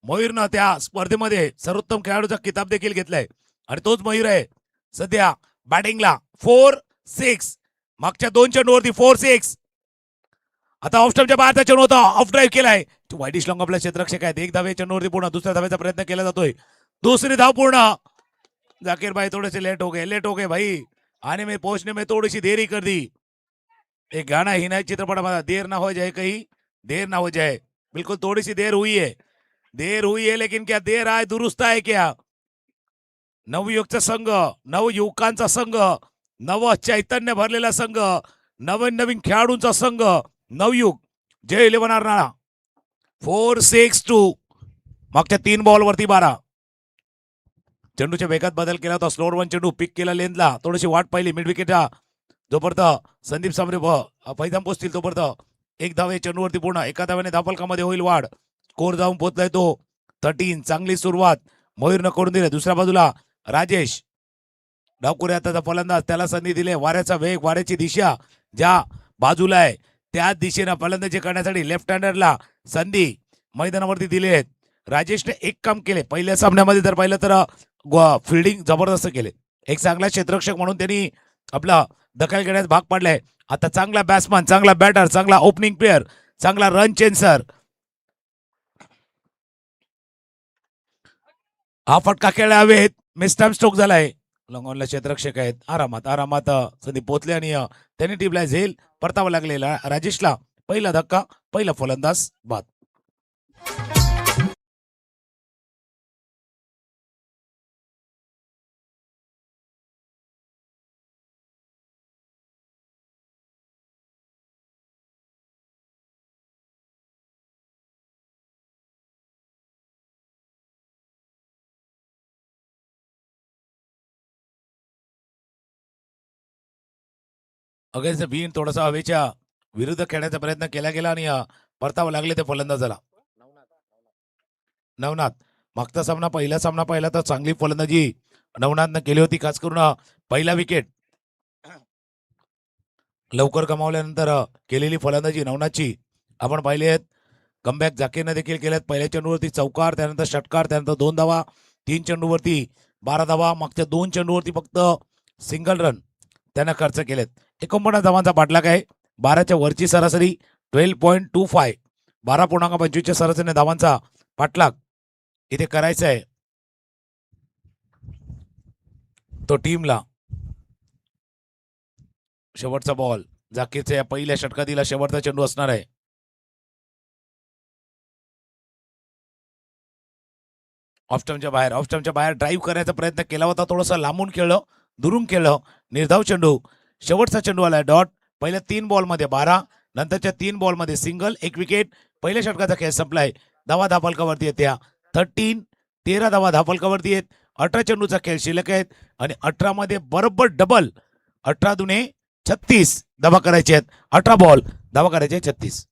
मयूरनं त्या स्पर्धेमध्ये सर्वोत्तम खेळाडूचा किताब देखील घेतलाय आणि तोच मयूर आहे सध्या बॅटिंगला. 4-6 मागच्या 2 चेंडूवरती 4-6. आता ऑफ स्टंपच्या बाहेरचा चेंडू होता, ऑफ ड्राईव्ह केलाय. वाईडिश लॉंग आपल्या क्षेत्ररक्षक आहेत. 1 धावे चेंडूवरती पूर्ण, दुसऱ्या धावेचा प्रयत्न केला जातोय, दुसरी धाव पूर्ण. जाकिर भाई थोड़े से लेट हो गए भाई, आने में पहुंचने में थोड़ी सी देरी कर दी. एक गाना ही नहीं चित्रपट देर ना हो जाए, कहीं देर ना हो जाए. बिल्कुल थोड़ी सी देर हुई है लेकिन क्या देर आहे दुरुस्त आहे क्या? नवयुगचा संघ, नवयुवकांचा संघ, नव चैतन्य भरलेला संघ, नवीन खेळाडूंचा संघ नवयुग जय 11 अर्नाळा. 4-6-2 मागच्या 3 बॉलवरती 12. चेंडूच्या वेगात बदल केला होता, स्लोअर 1 चेंडू पिक केला लेनला, थोडीशी वाट पाहिली मिड विकेटला. जोपर्यंत संदीप सामरे पैजाम पोचतील तोपर्यंत 1 धावे चेंडूवरती पूर्ण, एका धाव्याने धावफलकामध्ये होईल वाढ. स्कोर जाऊन पोहोचलाय तो 13. चांगली सुरुवात मयूरनं करून दिली. दुसऱ्या बाजूला राजेश डावकुरे हाताचा फलंदाज, त्याला संधी दिली. वाऱ्याचा वेग, वाऱ्याची दिशा ज्या बाजूला आहे त्याच दिशेनं फलंदाजी करण्यासाठी लेफ्ट हँडरला संधी मैदानावरती दिली आहेत. राजेशने एक काम केले पहिल्या सामन्यामध्ये, तर पाहिलं तर फिल्डिंग जबरदस्त केले. एक चांगला क्षेत्ररक्षक म्हणून त्यांनी आपला दखल घेण्यास भाग पाडलाय. आता चांगला बॅट्समन, चांगला बॅटर, चांगला ओपनिंग प्लेअर, चांगला रन चेन्सर. हा फटका खेळला हवेत, मिस्टाइम स्ट्रोक झालाय. लॉंगॉनला क्षेत्ररक्षक आहेत. आरामात संदीप पोचले आणि त्यांनी टीमला झेल परतावा लागलेला राजेशला. पहिला धक्का, पहिला फलंदाज बाद. अगेन्स्ट बीन थोडासा हवेच्या विरुद्ध खेळण्याचा प्रयत्न केला गेला आणि परतावं लागले ते फलंदाजाला. नवनाथ मागचा सामना पहिला सामना पाहिला तर चांगली फलंदाजी नवनाथनं केली होती. खास करून पहिला विकेट लवकर गमावल्यानंतर केलेली फलंदाजी नवनाथची आपण पाहिली आहेत. कमबॅक जाकीरनं देखील केल्यात. पहिल्या चेंडूवरती चौकार, त्यानंतर षटकार, त्यानंतर 2 धावा, 3 चेंडूवरती 12 धावा, मागच्या 2 चेंडूवरती फक्त सिंगल रन त्यानं खर्च केलेत. 49 धावांचा पाठलाग आहे. 12च्या वरची सरासरी 12.25, 12.25च्या सरासरीने धावांचा पाठलाग इथे करायचा आहे तो टीमला. शेवटचा बॉल जाकीरच्या या पहिल्या षटकातील शेवटचा चेंडू असणार आहे. ऑफस्टमच्या बाहेर ड्राईव्ह करण्याचा प्रयत्न केला होता. थोडासा लांबून खेळलं, दुरून खेळलं, निर्धाव चेंडू. शेवटचा चेंडू आलाय डॉट. पहिल्या 3 बॉलमध्ये 12, नंतरच्या 3 बॉलमध्ये सिंगल, 1 विकेट. पहिल्या षटकाचा खेळ संपलाय. धावा धापलकावरती येत्या 13 धावा धापलकावरती आहेत. 18 चेंडूचा खेळ शिल्लक आहेत आणि 18 मध्ये बरोबर डबल. 18 दुने 36 धावा करायचे आहेत. 18 बॉल धावा करायचे 36.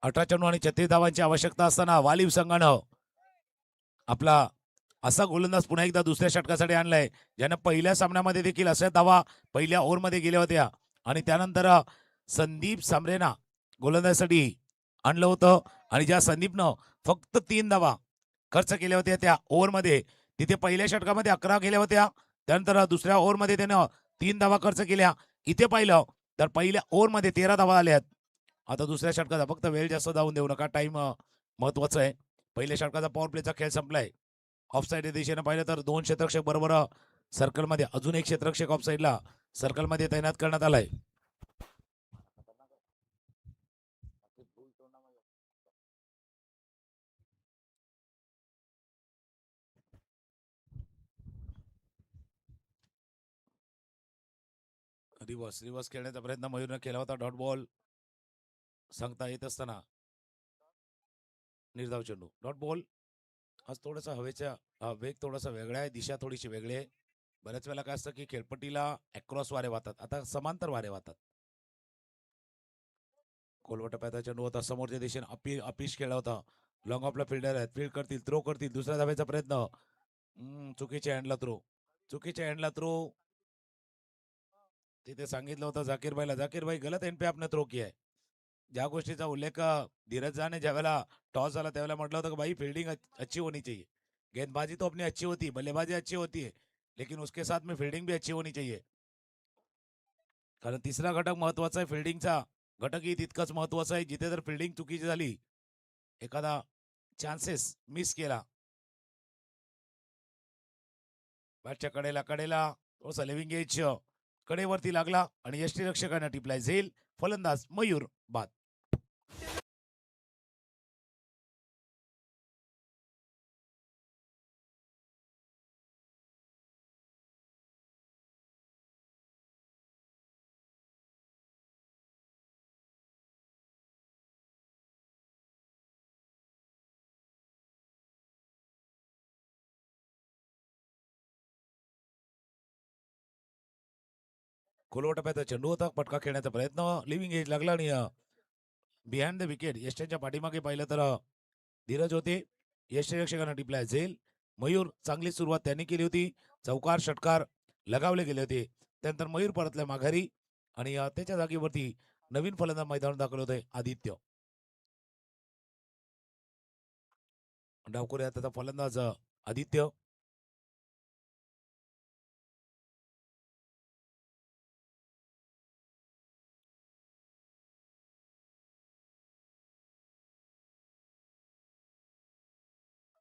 अठरा चेंडू आणि 36 धावांची आवश्यकता असताना वालिव संघानं आपला असा गोलंदाज पुन्हा एकदा दुसऱ्या षटकासाठी आणलाय, ज्यानं पहिल्या सामन्यामध्ये देखील अशा धावा पहिल्या ओव्हरमध्ये गेल्या होत्या आणि त्यानंतर संदीप सांबरेना गोलंदाजीसाठी आणलं होतं आणि ज्या संदीपनं फक्त 3 धावा खर्च केल्या होत्या त्या ओव्हरमध्ये, तिथे पहिल्या षटकामध्ये 11 गेल्या होत्या. त्यानंतर दुसऱ्या ओव्हरमध्ये त्यानं 3 धावा खर्च केल्या. इथे पाहिलं तर पहिल्या ओव्हरमध्ये 13 धावा आल्यात. आता दुसऱ्या षटकाचा फक्त वेळ जास्त जाऊन देऊ नका, टाइम महत्वाचा आहे. पहिल्या षटकाचा पॉवर प्लेचा खेळ संपलाय. ऑफसाईड दिशेने पाहिलं तर 2 क्षेत्ररक्षक बरोबर सर्कलमध्ये अजून एक क्षेत्ररक्षक ऑफसाईडला सर्कलमध्ये तैनात करण्यात आलाय. रिवर्स खेळण्याचा प्रयत्न मयूरने केला होता. डॉट बॉल सांगता येत असताना निर्धाव चेंडू डॉट बॉल. आज थोडासा हवेचा वेग थोडासा वेगळा आहे, दिशा थोडीशी वेगळी आहे. बऱ्याच वेळेला काय असतं की खेळपट्टीला अक्रॉस वारे वाहतात, आता समांतर वारे वाहतात. खोलवा टप्प्याचा चेंडू होता, समोरच्या दिशेने अपिश खेळला होता. लॉंग ऑफला फिल्डर आहेत, फील्ड करतील, थ्रो करतील. दुसऱ्या धावेचा प्रयत्न चुकीच्या हँडला थ्रो. तिथे सांगितलं होतं जाकीर भाई गलत एंड पे आपने थ्रो किया है. ज्या गोष्टीचा उल्लेख धीरज ने ज्यावेळेला टॉस झाला त्यावेळेला म्हटलं होतं की भाई फील्डिंग अच्छी होनी चाहिए. गेंदबाजी तो अपनी अच्छी होती, बल्लेबाजी अच्छी होती है, लेकिन उसके साथ में फील्डिंग भी अच्छी होनी चाहिए. कारण तिसरा घटक महत्वाचा आहे, फिल्डिंगचा घटकही तितकाच महत्वाचा आहे. जिथे जर फिल्डिंग चुकीची झाली, एखादा चान्सेस मिस केला, बॅटच्या कडेला थोडासा लिव्हिंग एज कडेवरती लागला आणि यष्टीरक्षकांना टिपलाय. झेल फलंदाज मयूर बाद. खोलवा टप्प्याचा चेंडू होता, पटका खेळण्याचा प्रयत्न, लिव्हिंग एज लागला आणि बिहाइंड द विकेट यष्टीच्या पाठीमागे पाहिलं तर धीरज होते. यष्टीरक्षकांना टिपलाय झेल. मयूर चांगली सुरुवात त्यांनी केली होती, चौकार षटकार लगावले गेले होते. त्यानंतर मयूर परतल्या माघारी आणि त्याच्या जागेवरती नवीन फलंदाज मैदानात दाखल होते आदित्य. डावखोऱ्या त्याचा फलंदाज आदित्य.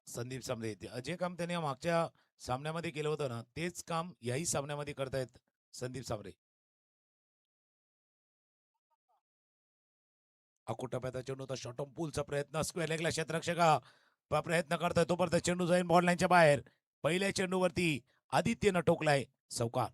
संदीप सांबरे जे काम त्याने मागच्या सामन्यामध्ये केलं होतं ना तेच काम याही सामन्यामध्ये करतायत संदीप सामरे. अकुटप्याचा चेंडू होता शॉर्ट ऑन पूलचा प्रयत्न स्क्वेअर लेगला क्षेत्ररक्षका प्रयत्न करतोय तोपर्यंत चेंडू जाईल बॉल लाईनच्या बाहेर. पहिल्या चेंडूवरती आदित्यनं टोकलाय चौकार.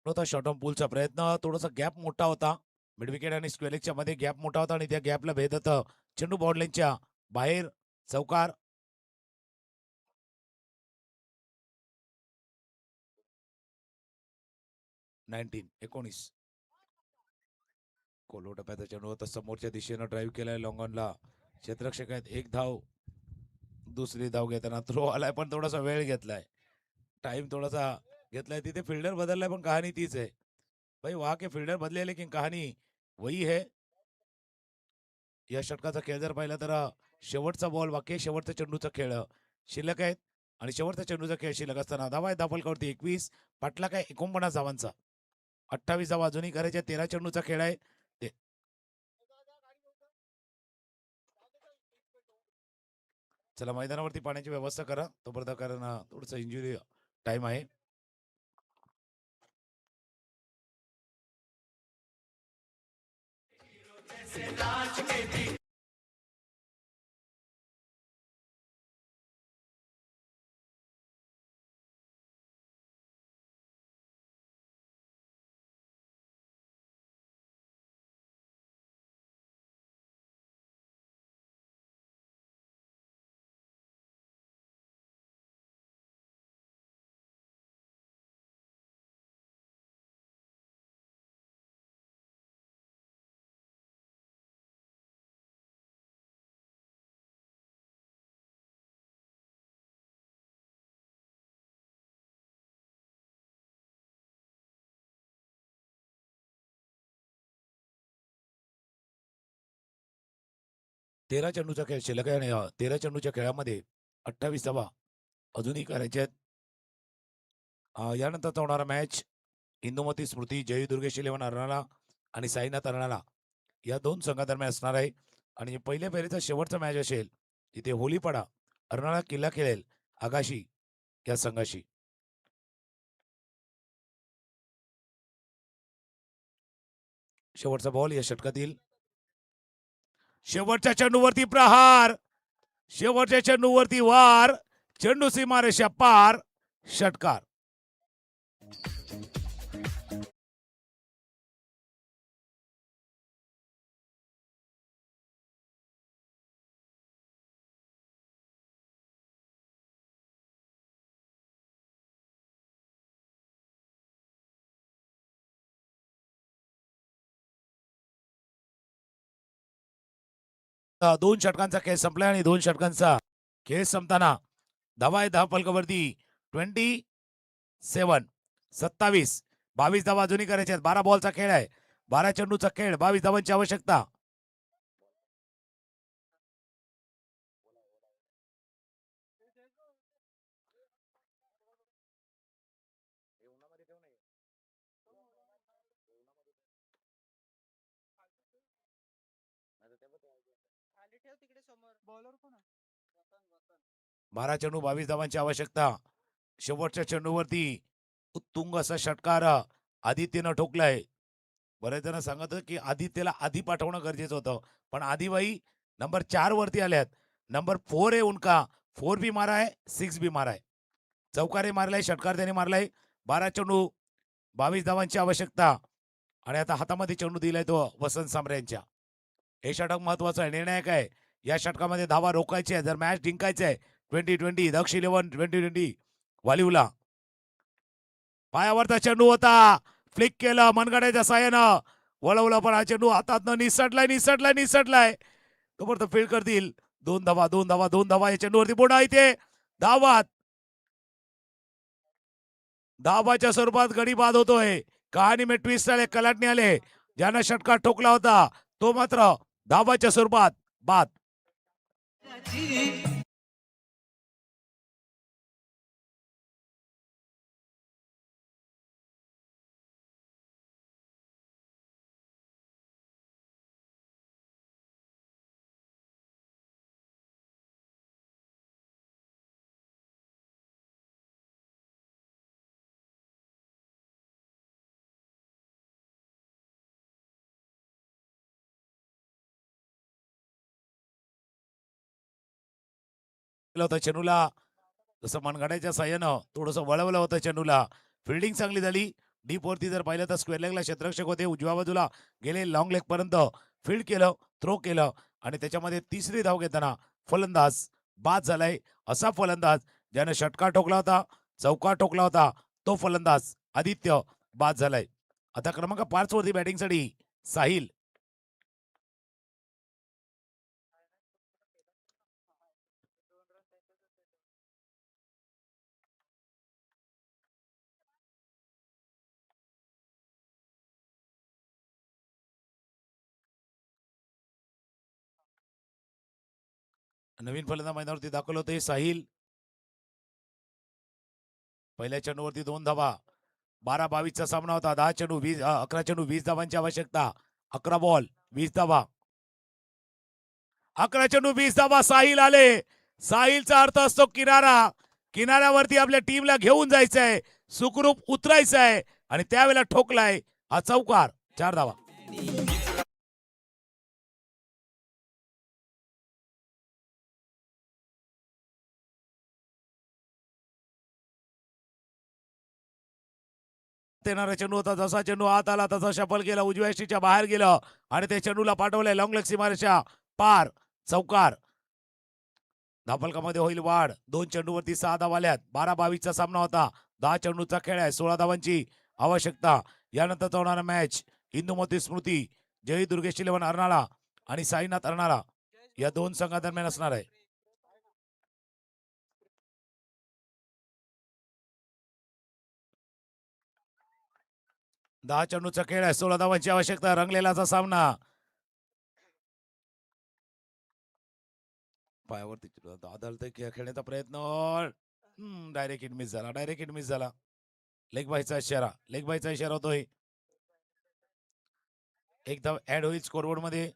होता शॉर्ट ऑन पूलचा प्रयत्न थोडासा गॅप मोठा होता. मिड विकेट आणि स्क्वेअर मध्ये गॅप मोठा होता आणि त्या गॅपला भेदत चेंडू बॉल लाईनच्या बाहेर चौकार. नाईन्टीन 19 कोलो टप्प्याचा चेंडू होता समोरच्या दिशेनं ड्राईव्ह केलाय लॉंगॉनला. क्षेत्ररक्षक आहेत एक धाव. दुसरी धाव घेताना थ्रो आलाय पण थोडासा वेळ घेतलाय. टाइम थोडासा घेतलाय तिथे फिल्डर बदललाय पण कहाणी तीच आहे. भाई वहां के फिल्डर बदले लेकिन कहानी वही है. या षटकाचा खेळ जर पाहिला तर शेवटचा बॉल बाकी शेवटचा चेंडूचा खेळ शिल्लक आहेत आणि शेवटचा चेंडूचा खेळ शिल्लक असताना धावा आहेत धापलकावरती 21 पाटला काय 49 धावांचा. 28 धावा अजूनही करायच्या 13 चेंडूचा खेळ आहे. चला मैदानावरती पाण्याची व्यवस्था करा तोपर्यंत कारण थोडस इंजुरी टाइम आहे. तेरा चेंडूचा खेळ शिल्लक आहे आणि 13 चेंडूच्या खेळामध्ये 28 धावा अजूनही करायच्या आहेत. यानंतरचा होणारा मॅच इंदुमती स्मृती जयू दुर्गेश 11 अर्नाळा आणि साईनाथ अर्नाळा या दोन संघादरम्यान असणार आहे. आणि पहिल्या फेरीचा शेवटचा मॅच असेल तिथे होलीपाडा अर्नाळा किल्ला खेळेल आगाशी या संघाशी. शेवटचा बॉल या षटकातील शेवटच्या चेंडूवरती प्रहार. शेवटच्या चेंडूवरती वार. चेंडू सीमारेषा पार. षटकार. दोन षटकांचा खेळ संपला आणि दोन षटकांचा खेळ संपताना धावा आहे धाव फलकावरती 27 27 22 धावा अजूनही करायच्या आहेत. 12 बॉलचा खेळ आहे. 12 चेंडूचा खेळ 22 धावांची आवश्यकता. बारा चेंडू 22 धावांची आवश्यकता. शेवटच्या चेंडूवरती उत्तुंग असा षटकार आदित्यनं ठोकलाय. बरेच जण सांगत होते की आदित्यला आधी पाठवणं गरजेचं होतं पण आदिबाई नंबर 4 वरती आल्यात. नंबर 4 आहे उनका. 4 भी मारा है 6 भी मारा है. चौकारे मारलाय षटकार त्याने मारलाय. 12 चेंडू 22 धावांची आवश्यकता आणि आता हातामध्ये चेंडू दिलाय तो वसंत सामरे यांच्या. हे षटक महत्वाचं आहे निर्णायक आहे. या षटकामध्ये धावा रोखायची आहे जर मॅच जिंकायचं आहे. 2020 दक्ष 11 2020 वालिवला. पायावरचा चेंडू होता फ्लिक केलं मनगड्याच्या साह्यानं वळवलं पण हा चेंडू हातातनं निसटलाय. तोपर्यंत फील्ड करतील. 2 धावा या चेंडूवरती पुन्हा इथे धावात धावाच्या स्वरूपात गडी बाद होतोय. कहाणी में ट्विस्ट आले कलाटणी आले. ज्यानं षटकार ठोकला होता तो मात्र धाबाच्या स्वरूपात बाद. केलं होतं चेंडूला, जसं मनगड्याच्या साह्यानं थोडंसं वळवलं होतं चेंडूला. फिल्डिंग चांगली झाली. डीप वरती जर पाहिलं तर स्क्वेअर लेगला क्षेत्ररक्षक होते, उजव्या बाजूला गेले, लॉंग लेग पर्यंत फील्ड केलं, थ्रो केलं आणि त्याच्यामध्ये तिसरी धाव घेताना फलंदाज बाद झालाय. असा फलंदाज ज्याने षटकार ठोकला होता, चौकार ठोकला होता, तो फलंदाज आदित्य बाद झालाय. आता क्रमांक 5 वरती बॅटिंगसाठी साहिल. नवीन फलंदाज मैदानावरती दाखल होते साहिल. पहिल्या चेंडूवरती 2 धावा. 12-22चा सामना होता. 10 चेंडू 20 11 चेंडू 20 धावांची आवश्यकता. 11 बॉल 20 धावा. 11 चेंडू 20 धावा. साहिल आले. साहिलचा अर्थ असतो किनारा. किनाऱ्यावरती आपल्या टीमला घेऊन जायचंय, सुखरूप उतरायचंय आणि त्यावेळेला ठोकलाय हा चौकार. 4 धावा. येणारा चेंडू होता. जसा चेंडू आत आला तसा शफल गेला, उजव्या यष्टीच्या बाहेर गेलं आणि ते चेंडूला पाठवलंय लॉंग लेग सीमारेषा पार. चौकार. धावफलकामध्ये होईल वाढ. 2 चेंडूवरती 6 धावा आल्यात. 12-22चा सामना होता. 10 चेंडूचा खेळ आहे. 16 धावांची आवश्यकता. यानंतर होणारा मॅच इंदुमती स्मृती, जय दुर्गेश इलेव्हन अर्नाळा आणि साईनाथ अर्नाळा या 2 संघादरम्यान असणार आहे. दहा चेंडूचा खेळ आहे. 16 धावांची आवश्यकता. रंगलेला असा सामना. पायावरती आदळतोय खेळण्याचा प्रयत्न. डायरेक्ट हिट मिस झाला. डायरेक्ट हिट मिस झाला. लेग बायचा इशारा. लेग बायचा इशारा होतोय. एक धाव ऍड होईल स्कोरबोर्ड मध्ये.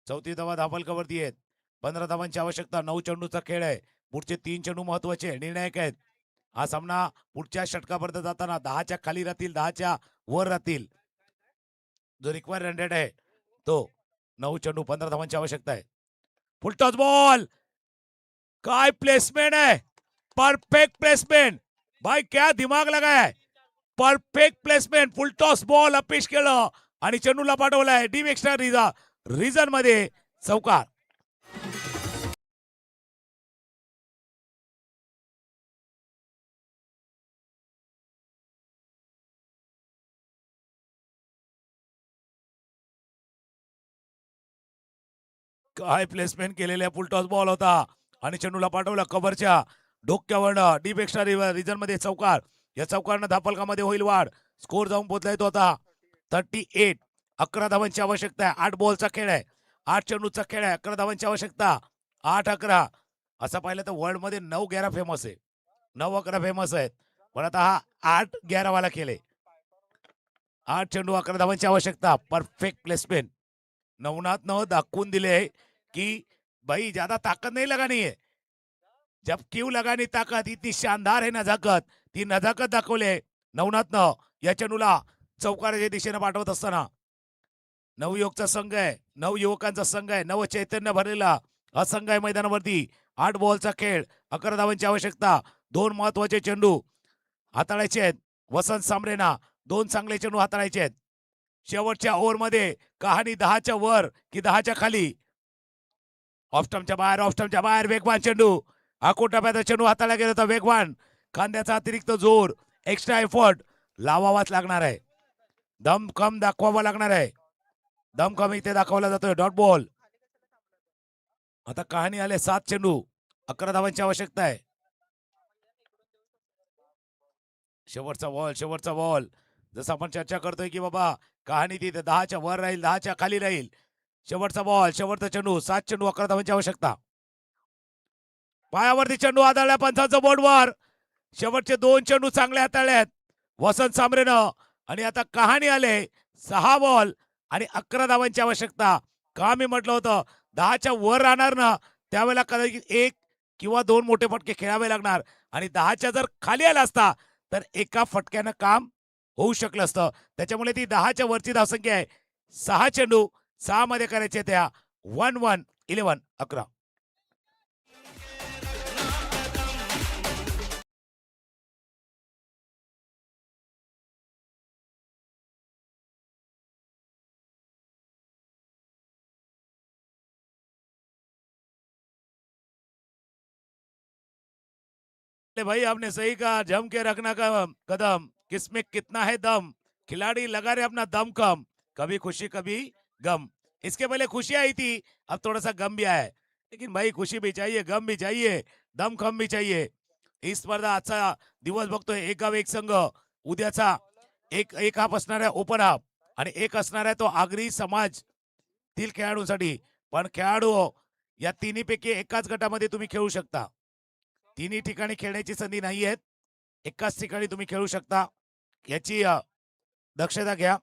चौथी धावा धावफलकावरती आहेत. 15 धावांची आवश्यकता. 9 चेंडूचा खेळ आहे. पुढचे 3 चेंडू महत्वाचे निर्णायक आहेत. हा सामना पुढच्या षटकापर्यंत जाताना 10च्या खाली राहतील, 10च्या वर राहतील. जो रिक्वायर रन आहे तो 9 चेंडू 15 धावांची आवश्यकता आहे. Full toss ball. काय प्लेसमेंट है, परफेक्ट प्लेसमेंट. भाई क्या दिमाग लगाया है. Perfect placement. Full toss ball अपेश केलं आणि चेंडूला पाठवलाय डीप एक्स्ट्रा रिझन मध्ये. चौकार. काय प्लेसमेंट केलेल्या फुलटॉस बॉल होता आणि चेंडूला पाठवला कव्हरच्या डोक्यावरनं डीप एक्स्ट्रा रिझन मध्ये. चौकार. या चौकारनं धापलकामध्ये होईल वाढ. स्कोर जाऊन पोहोचला तो आता 38. 11 धावांची आवश्यकता आहे. 8 बॉलचा खेळ आहे. 8 चेंडूचा खेळ आहे. 11 धावांची आवश्यकता. 8-11. असं पाहिलं तर वर्ल्ड मध्ये 9-11 फेमस आहे. 9-11 फेमस आहेत. पण आता हा 8-11 वाला खेळ आहे. 8 चेंडू 11 धावांची आवश्यकता. Perfect placement. नवनाथ न दाखवून दिले की भाई ज्यादा ताकद नहीं लगानी है. जब क्यों लगानी ताकद. इतनी शानदार है नजाकत. ती नजाकत दाखवले नवनाथनं. या चेंडूला चौकाराच्या दिशेने पाठवत असताना नवयुवकचा संघ आहे. नवयुवकांचा संघ आहे. नव चैतन्य भरलेला हा संघ आहे मैदानावरती. 8 बॉलचा खेळ. 11 धावांची आवश्यकता. 2 महत्वाचे चेंडू हाताळायचे आहेत. वसंत सामरेना 2 चांगले चेंडू हाताळायचे आहेत. शेवटच्या ओव्हरमध्ये कहाणी 10च्या वर की 10च्या खाली. ऑफस्टमच्या बाहेर वेगवान चेंडू. आकोटाप्याचा चेंडू हाताळला गेला होता. वेगवान. खांद्याचा अतिरिक्त जोर, एक्स्ट्रा एफर्ट लावावाच लागणार आहे. दमखम दाखवावा लागणार आहे. दमखम इथे दाखवला जातोय. Dot ball. आता कहाणी आले 7 चेंडू 11 धावांची आवश्यकता आहे. शेवटचा बॉल. जसं आपण चर्चा करतोय की बाबा कहाणी तिथे 10च्या वर राहील, 10च्या खाली राहील. शेवटचा बॉल, शेवटचा चेंडू, 7 चेंडू 11 धावांची आवश्यकता. पायावरती चेंडू आदळला पंचांचं बोर्डवर. शेवटचे 2 चेंडू चांगले हाताळलेत वसंत सांबरेनं. आणि आता कहाणी आले 6 बॉल आणि 11 धावांची आवश्यकता. का मी म्हटलं होतं 10च्या वर राहणार ना, त्यावेळेला कदाचित 1 किंवा 2 मोठे फटके खेळावे लागणार. आणि 10च्या जर खाली आला असता तर एका फटक्यानं काम होऊ शकलं असतं. त्याच्यामुळे ती 10च्या वरची धावसंख्या आहे. 6 चेंडू 6 मध्ये करायचे त्या 1-1 11. अरे भाई आपने सही कहा, जम के रखना का कदम, किसमें कितना है दम, खिलाड़ी लगा रहे अपना दम कम, कभी खुशी कभी गम. इसके पहले खुशी आई थी, अब थोड़ा सा गम भी आया है. लेकिन भाई खुशी भी चाहिए, गम भी चाहिए, दम खम भी चाहिए. ही स्पर्धा आजचा दिवस बघतोय एक गाव एक संघ. उद्याचा एक हाफ असणार आहे ओपन हाफ आणि एक असणार आहे तो आगरी समाज तील खेळाडूंसाठी. पण खेळाडू या तिन्हीपैकी एकाच गटामध्ये तुम्ही खेळू शकता. तिन्ही ठिकाणी खेळण्याची संधी नाही आहेत. एकाच ठिकाणी तुम्ही खेळू शकता. याची दक्षता घ्या.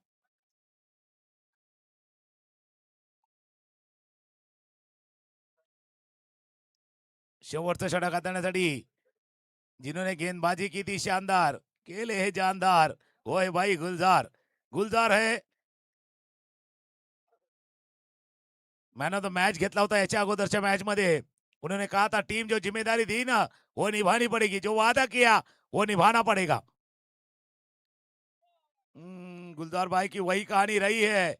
शेवटचा षटक हाताळण्यासाठी जिन्होंने गेंदबाजी की थी शानदार, केले हे जानदार, वो है भाई गुलजार. गुलजार है मैन ऑफ द मैच घेतला होता याच्या अगोदरच्या मॅच मध्ये. उन्होंने कहा था टीम जो जिम्मेदारी दी ना वो निभानी पड़ेगी, जो वादा किया वो निभाना पड़ेगा. गुलजार भाई की वही कहानी रही है.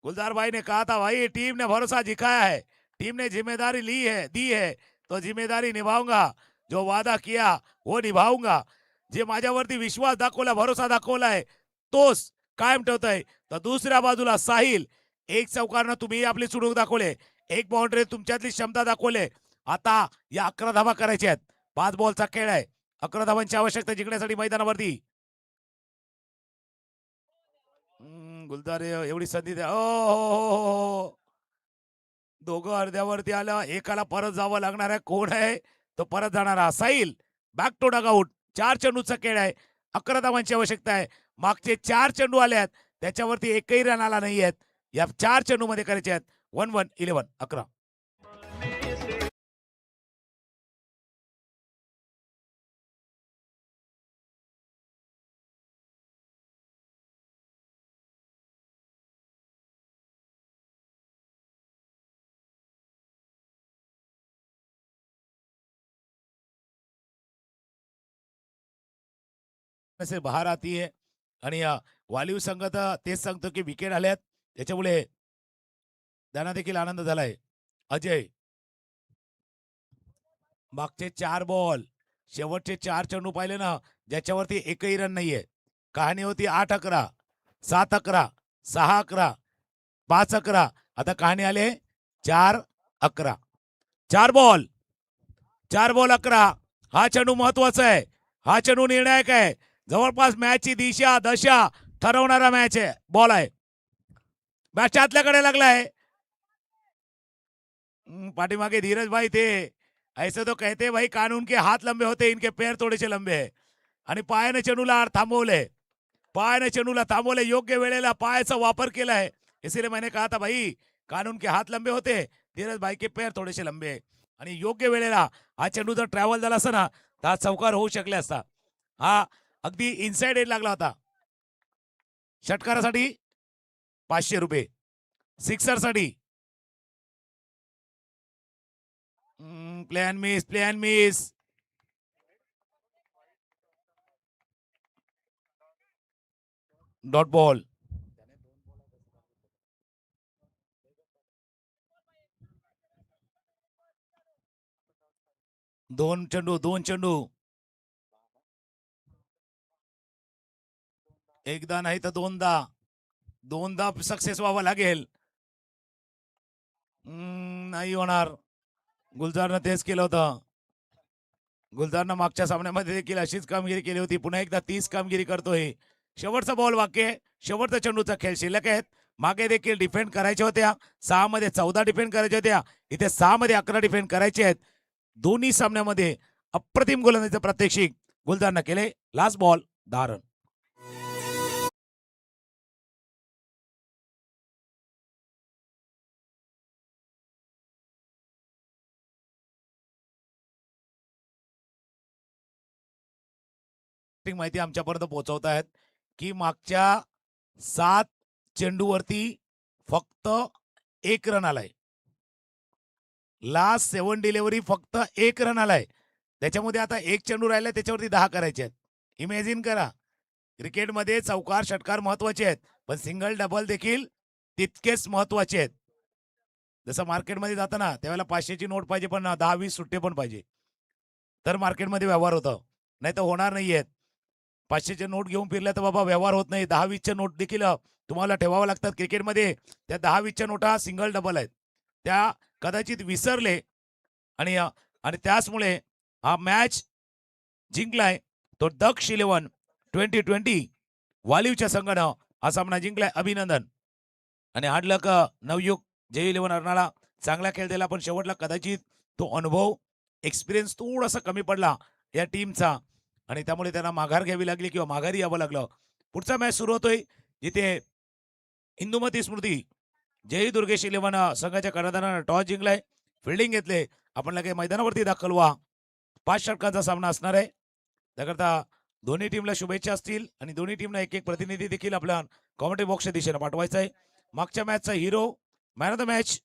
गुलजार भाई ने कहा था भाई टीम ने भरोसा दिखाया है, टीम ने जिम्मेदारी ली है दी है तो जिम्मेदारी निभाऊंगा, जो वादा किया वो निभाऊंगा. जे माझ्यावरती विश्वास दाखवला, भरोसा दाखवलाय तोच कायम ठेवतोय. तर दुसऱ्या बाजूला साहिल, एक चौकारनं तुम्ही आपली चुणूक दाखवले, एक बाउंड्री तुमच्यातली क्षमता दाखवले. आता या 11 धावा करायच्या आहेत. 5 बॉलचा खेळ आहे. 11 धावांची आवश्यकता जिंकण्यासाठी मैदानावरती. गुलजार एवढी संधी द्या. ओ दोघं अर्ध्यावरती आलं. एकाला परत जावं लागणार आहे. कोण आहे तो परत जाणारा? Sahil back to dugout. 4 चेंडूचा खेळ आहे. 11 धावांची आवश्यकता आहे. मागचे 4 चेंडू आले आहेत त्याच्यावरती एकही रन आला नाही आहेत. या 4 चेंडू मध्ये करायचे आहेत 1-1 11. से बाहेर आती है आणि वालीव संघ तर तेच सांगतो की विकेट आल्यात त्याच्यामुळे त्यांना देखील आनंद झालाय. अजय मागचे 4 बॉल शेवटचे 4 चेंडू पाहिले ना ज्याच्यावरती एकही रन नाहीये. कहाणी होती 8-11, 7-11, 6-11, 5-11. आता कहाणी आले 4-11. 4 बॉल 11. हा चेंडू महत्वाचा आहे. हा चेंडू निर्णायक आहे. जवळपास मॅचची दिशा दशा ठरवणारा मॅच आहे. बॉल आहे. मॅच आतल्याकडे लागलाय. पाठीमागे धीरज भाई थे. ऐसे तो कहते भाई कानून के हाथ लंबे होते इनके पैर थोडेसे लंबे आहे. आणि पायाने चेंडूला थांबवले. पायाने चेंडूला थांबवले. योग्य वेळेला पायाचा वापर केलाय. इसीलिए मैंने कहा था भाई कानून के हाथ लंबे होते, धीरज भाई के पैर थोडेसे लंबे आहे. आणि योग्य वेळेला हा चेंडू जर ट्रॅव्हल झाला असता ना तर हा चौकार होऊ शकले असता. हा अगदी इनसाइड एड लागला होता. षटकारासाठी 500 रुपये, सिक्सरसाठी प्लॅन मिस. Dot ball. दोन चेंडू एकदा नाही तर दोनदा सक्सेस व्हावं लागेल. नाही होणार. गुलजारनं तेच केलं होतं. गुलजारनं मागच्या सामन्यामध्ये देखील अशीच कामगिरी केली होती. पुन्हा एकदा 30 कामगिरी करतोय. शेवटचा बॉल वाक्य, शेवटचा चेंडूचा खेळ शिल्लक आहेत. मागे देखील डिफेंड करायच्या होत्या. 6 मध्ये 14 डिफेंड करायच्या होत्या. इथे 6 मध्ये 11 डिफेंड करायचे आहेत. दोन्ही सामन्यामध्ये अप्रतिम गोलंदाजीचं प्रात्यक्षिक गुलजारनं केले. Last ball 10 run. माहिती आमच्यापर्यंत पोहोचवत आहेत की मागच्या 7 चेंडूवरती फक्त 1 रन आलाय. लास्ट 7 डिलिव्हरी फक्त 1 रन आलाय. त्याच्यामध्ये आता 1 चेंडू राहिलाय, त्याच्यावरती 10 करायचे आहेत. इमॅजिन करा, क्रिकेटमध्ये चौकार षटकार महत्वाचे आहेत, पण सिंगल डबल देखील तितकेच महत्वाचे आहेत. जसं मार्केटमध्ये जाताना त्यावेळेला 500ची नोट पाहिजे, पण 10-20 सुट्टे पण पाहिजे, तर मार्केटमध्ये व्यवहार होतं. नाही तर होणार नाहीयेत. 500चे नोट घेऊन फिरल्या तर बाबा व्यवहार होत नाही. 10-20च्या नोट देखील तुम्हाला ठेवावं लागतात क्रिकेटमध्ये. त्या 10-20च्या नोटा सिंगल डबल आहेत, त्या कदाचित विसरले आणि आणि त्याचमुळे हा मॅच जिंकलाय तो दक्ष 11 2020 वालीवच्या संघानं हा सामना जिंकलाय. अभिनंदन. आणि हार्ड लक नवयुग जय 11 अर्नाळा. चांगला खेळ दिला, पण शेवटला कदाचित तो अनुभव एक्सपिरियन्स थोडासा कमी पडला या टीमचा, आणि त्यामुळे त्यांना माघार घ्यावी लागली किंवा माघारी यावं लागलं. पुढचा मॅच सुरू होतोय जिथे इंदुमती स्मृती जय दुर्गेश 11 संघाच्या कर्णधारानं टॉस जिंकलाय, फिल्डिंग घेतले. आपण लगे मैदानावरती दाखल व्हा. 5 षटकांचा सामना असणार आहे. त्याकरता दोन्ही टीमला शुभेच्छा असतील आणि दोन्ही टीमला एक एक प्रतिनिधी देखील आपल्या कॉमेंट्री बॉक्सच्या दिशेने पाठवायचा आहे. मागच्या मॅचचा hero, man of the match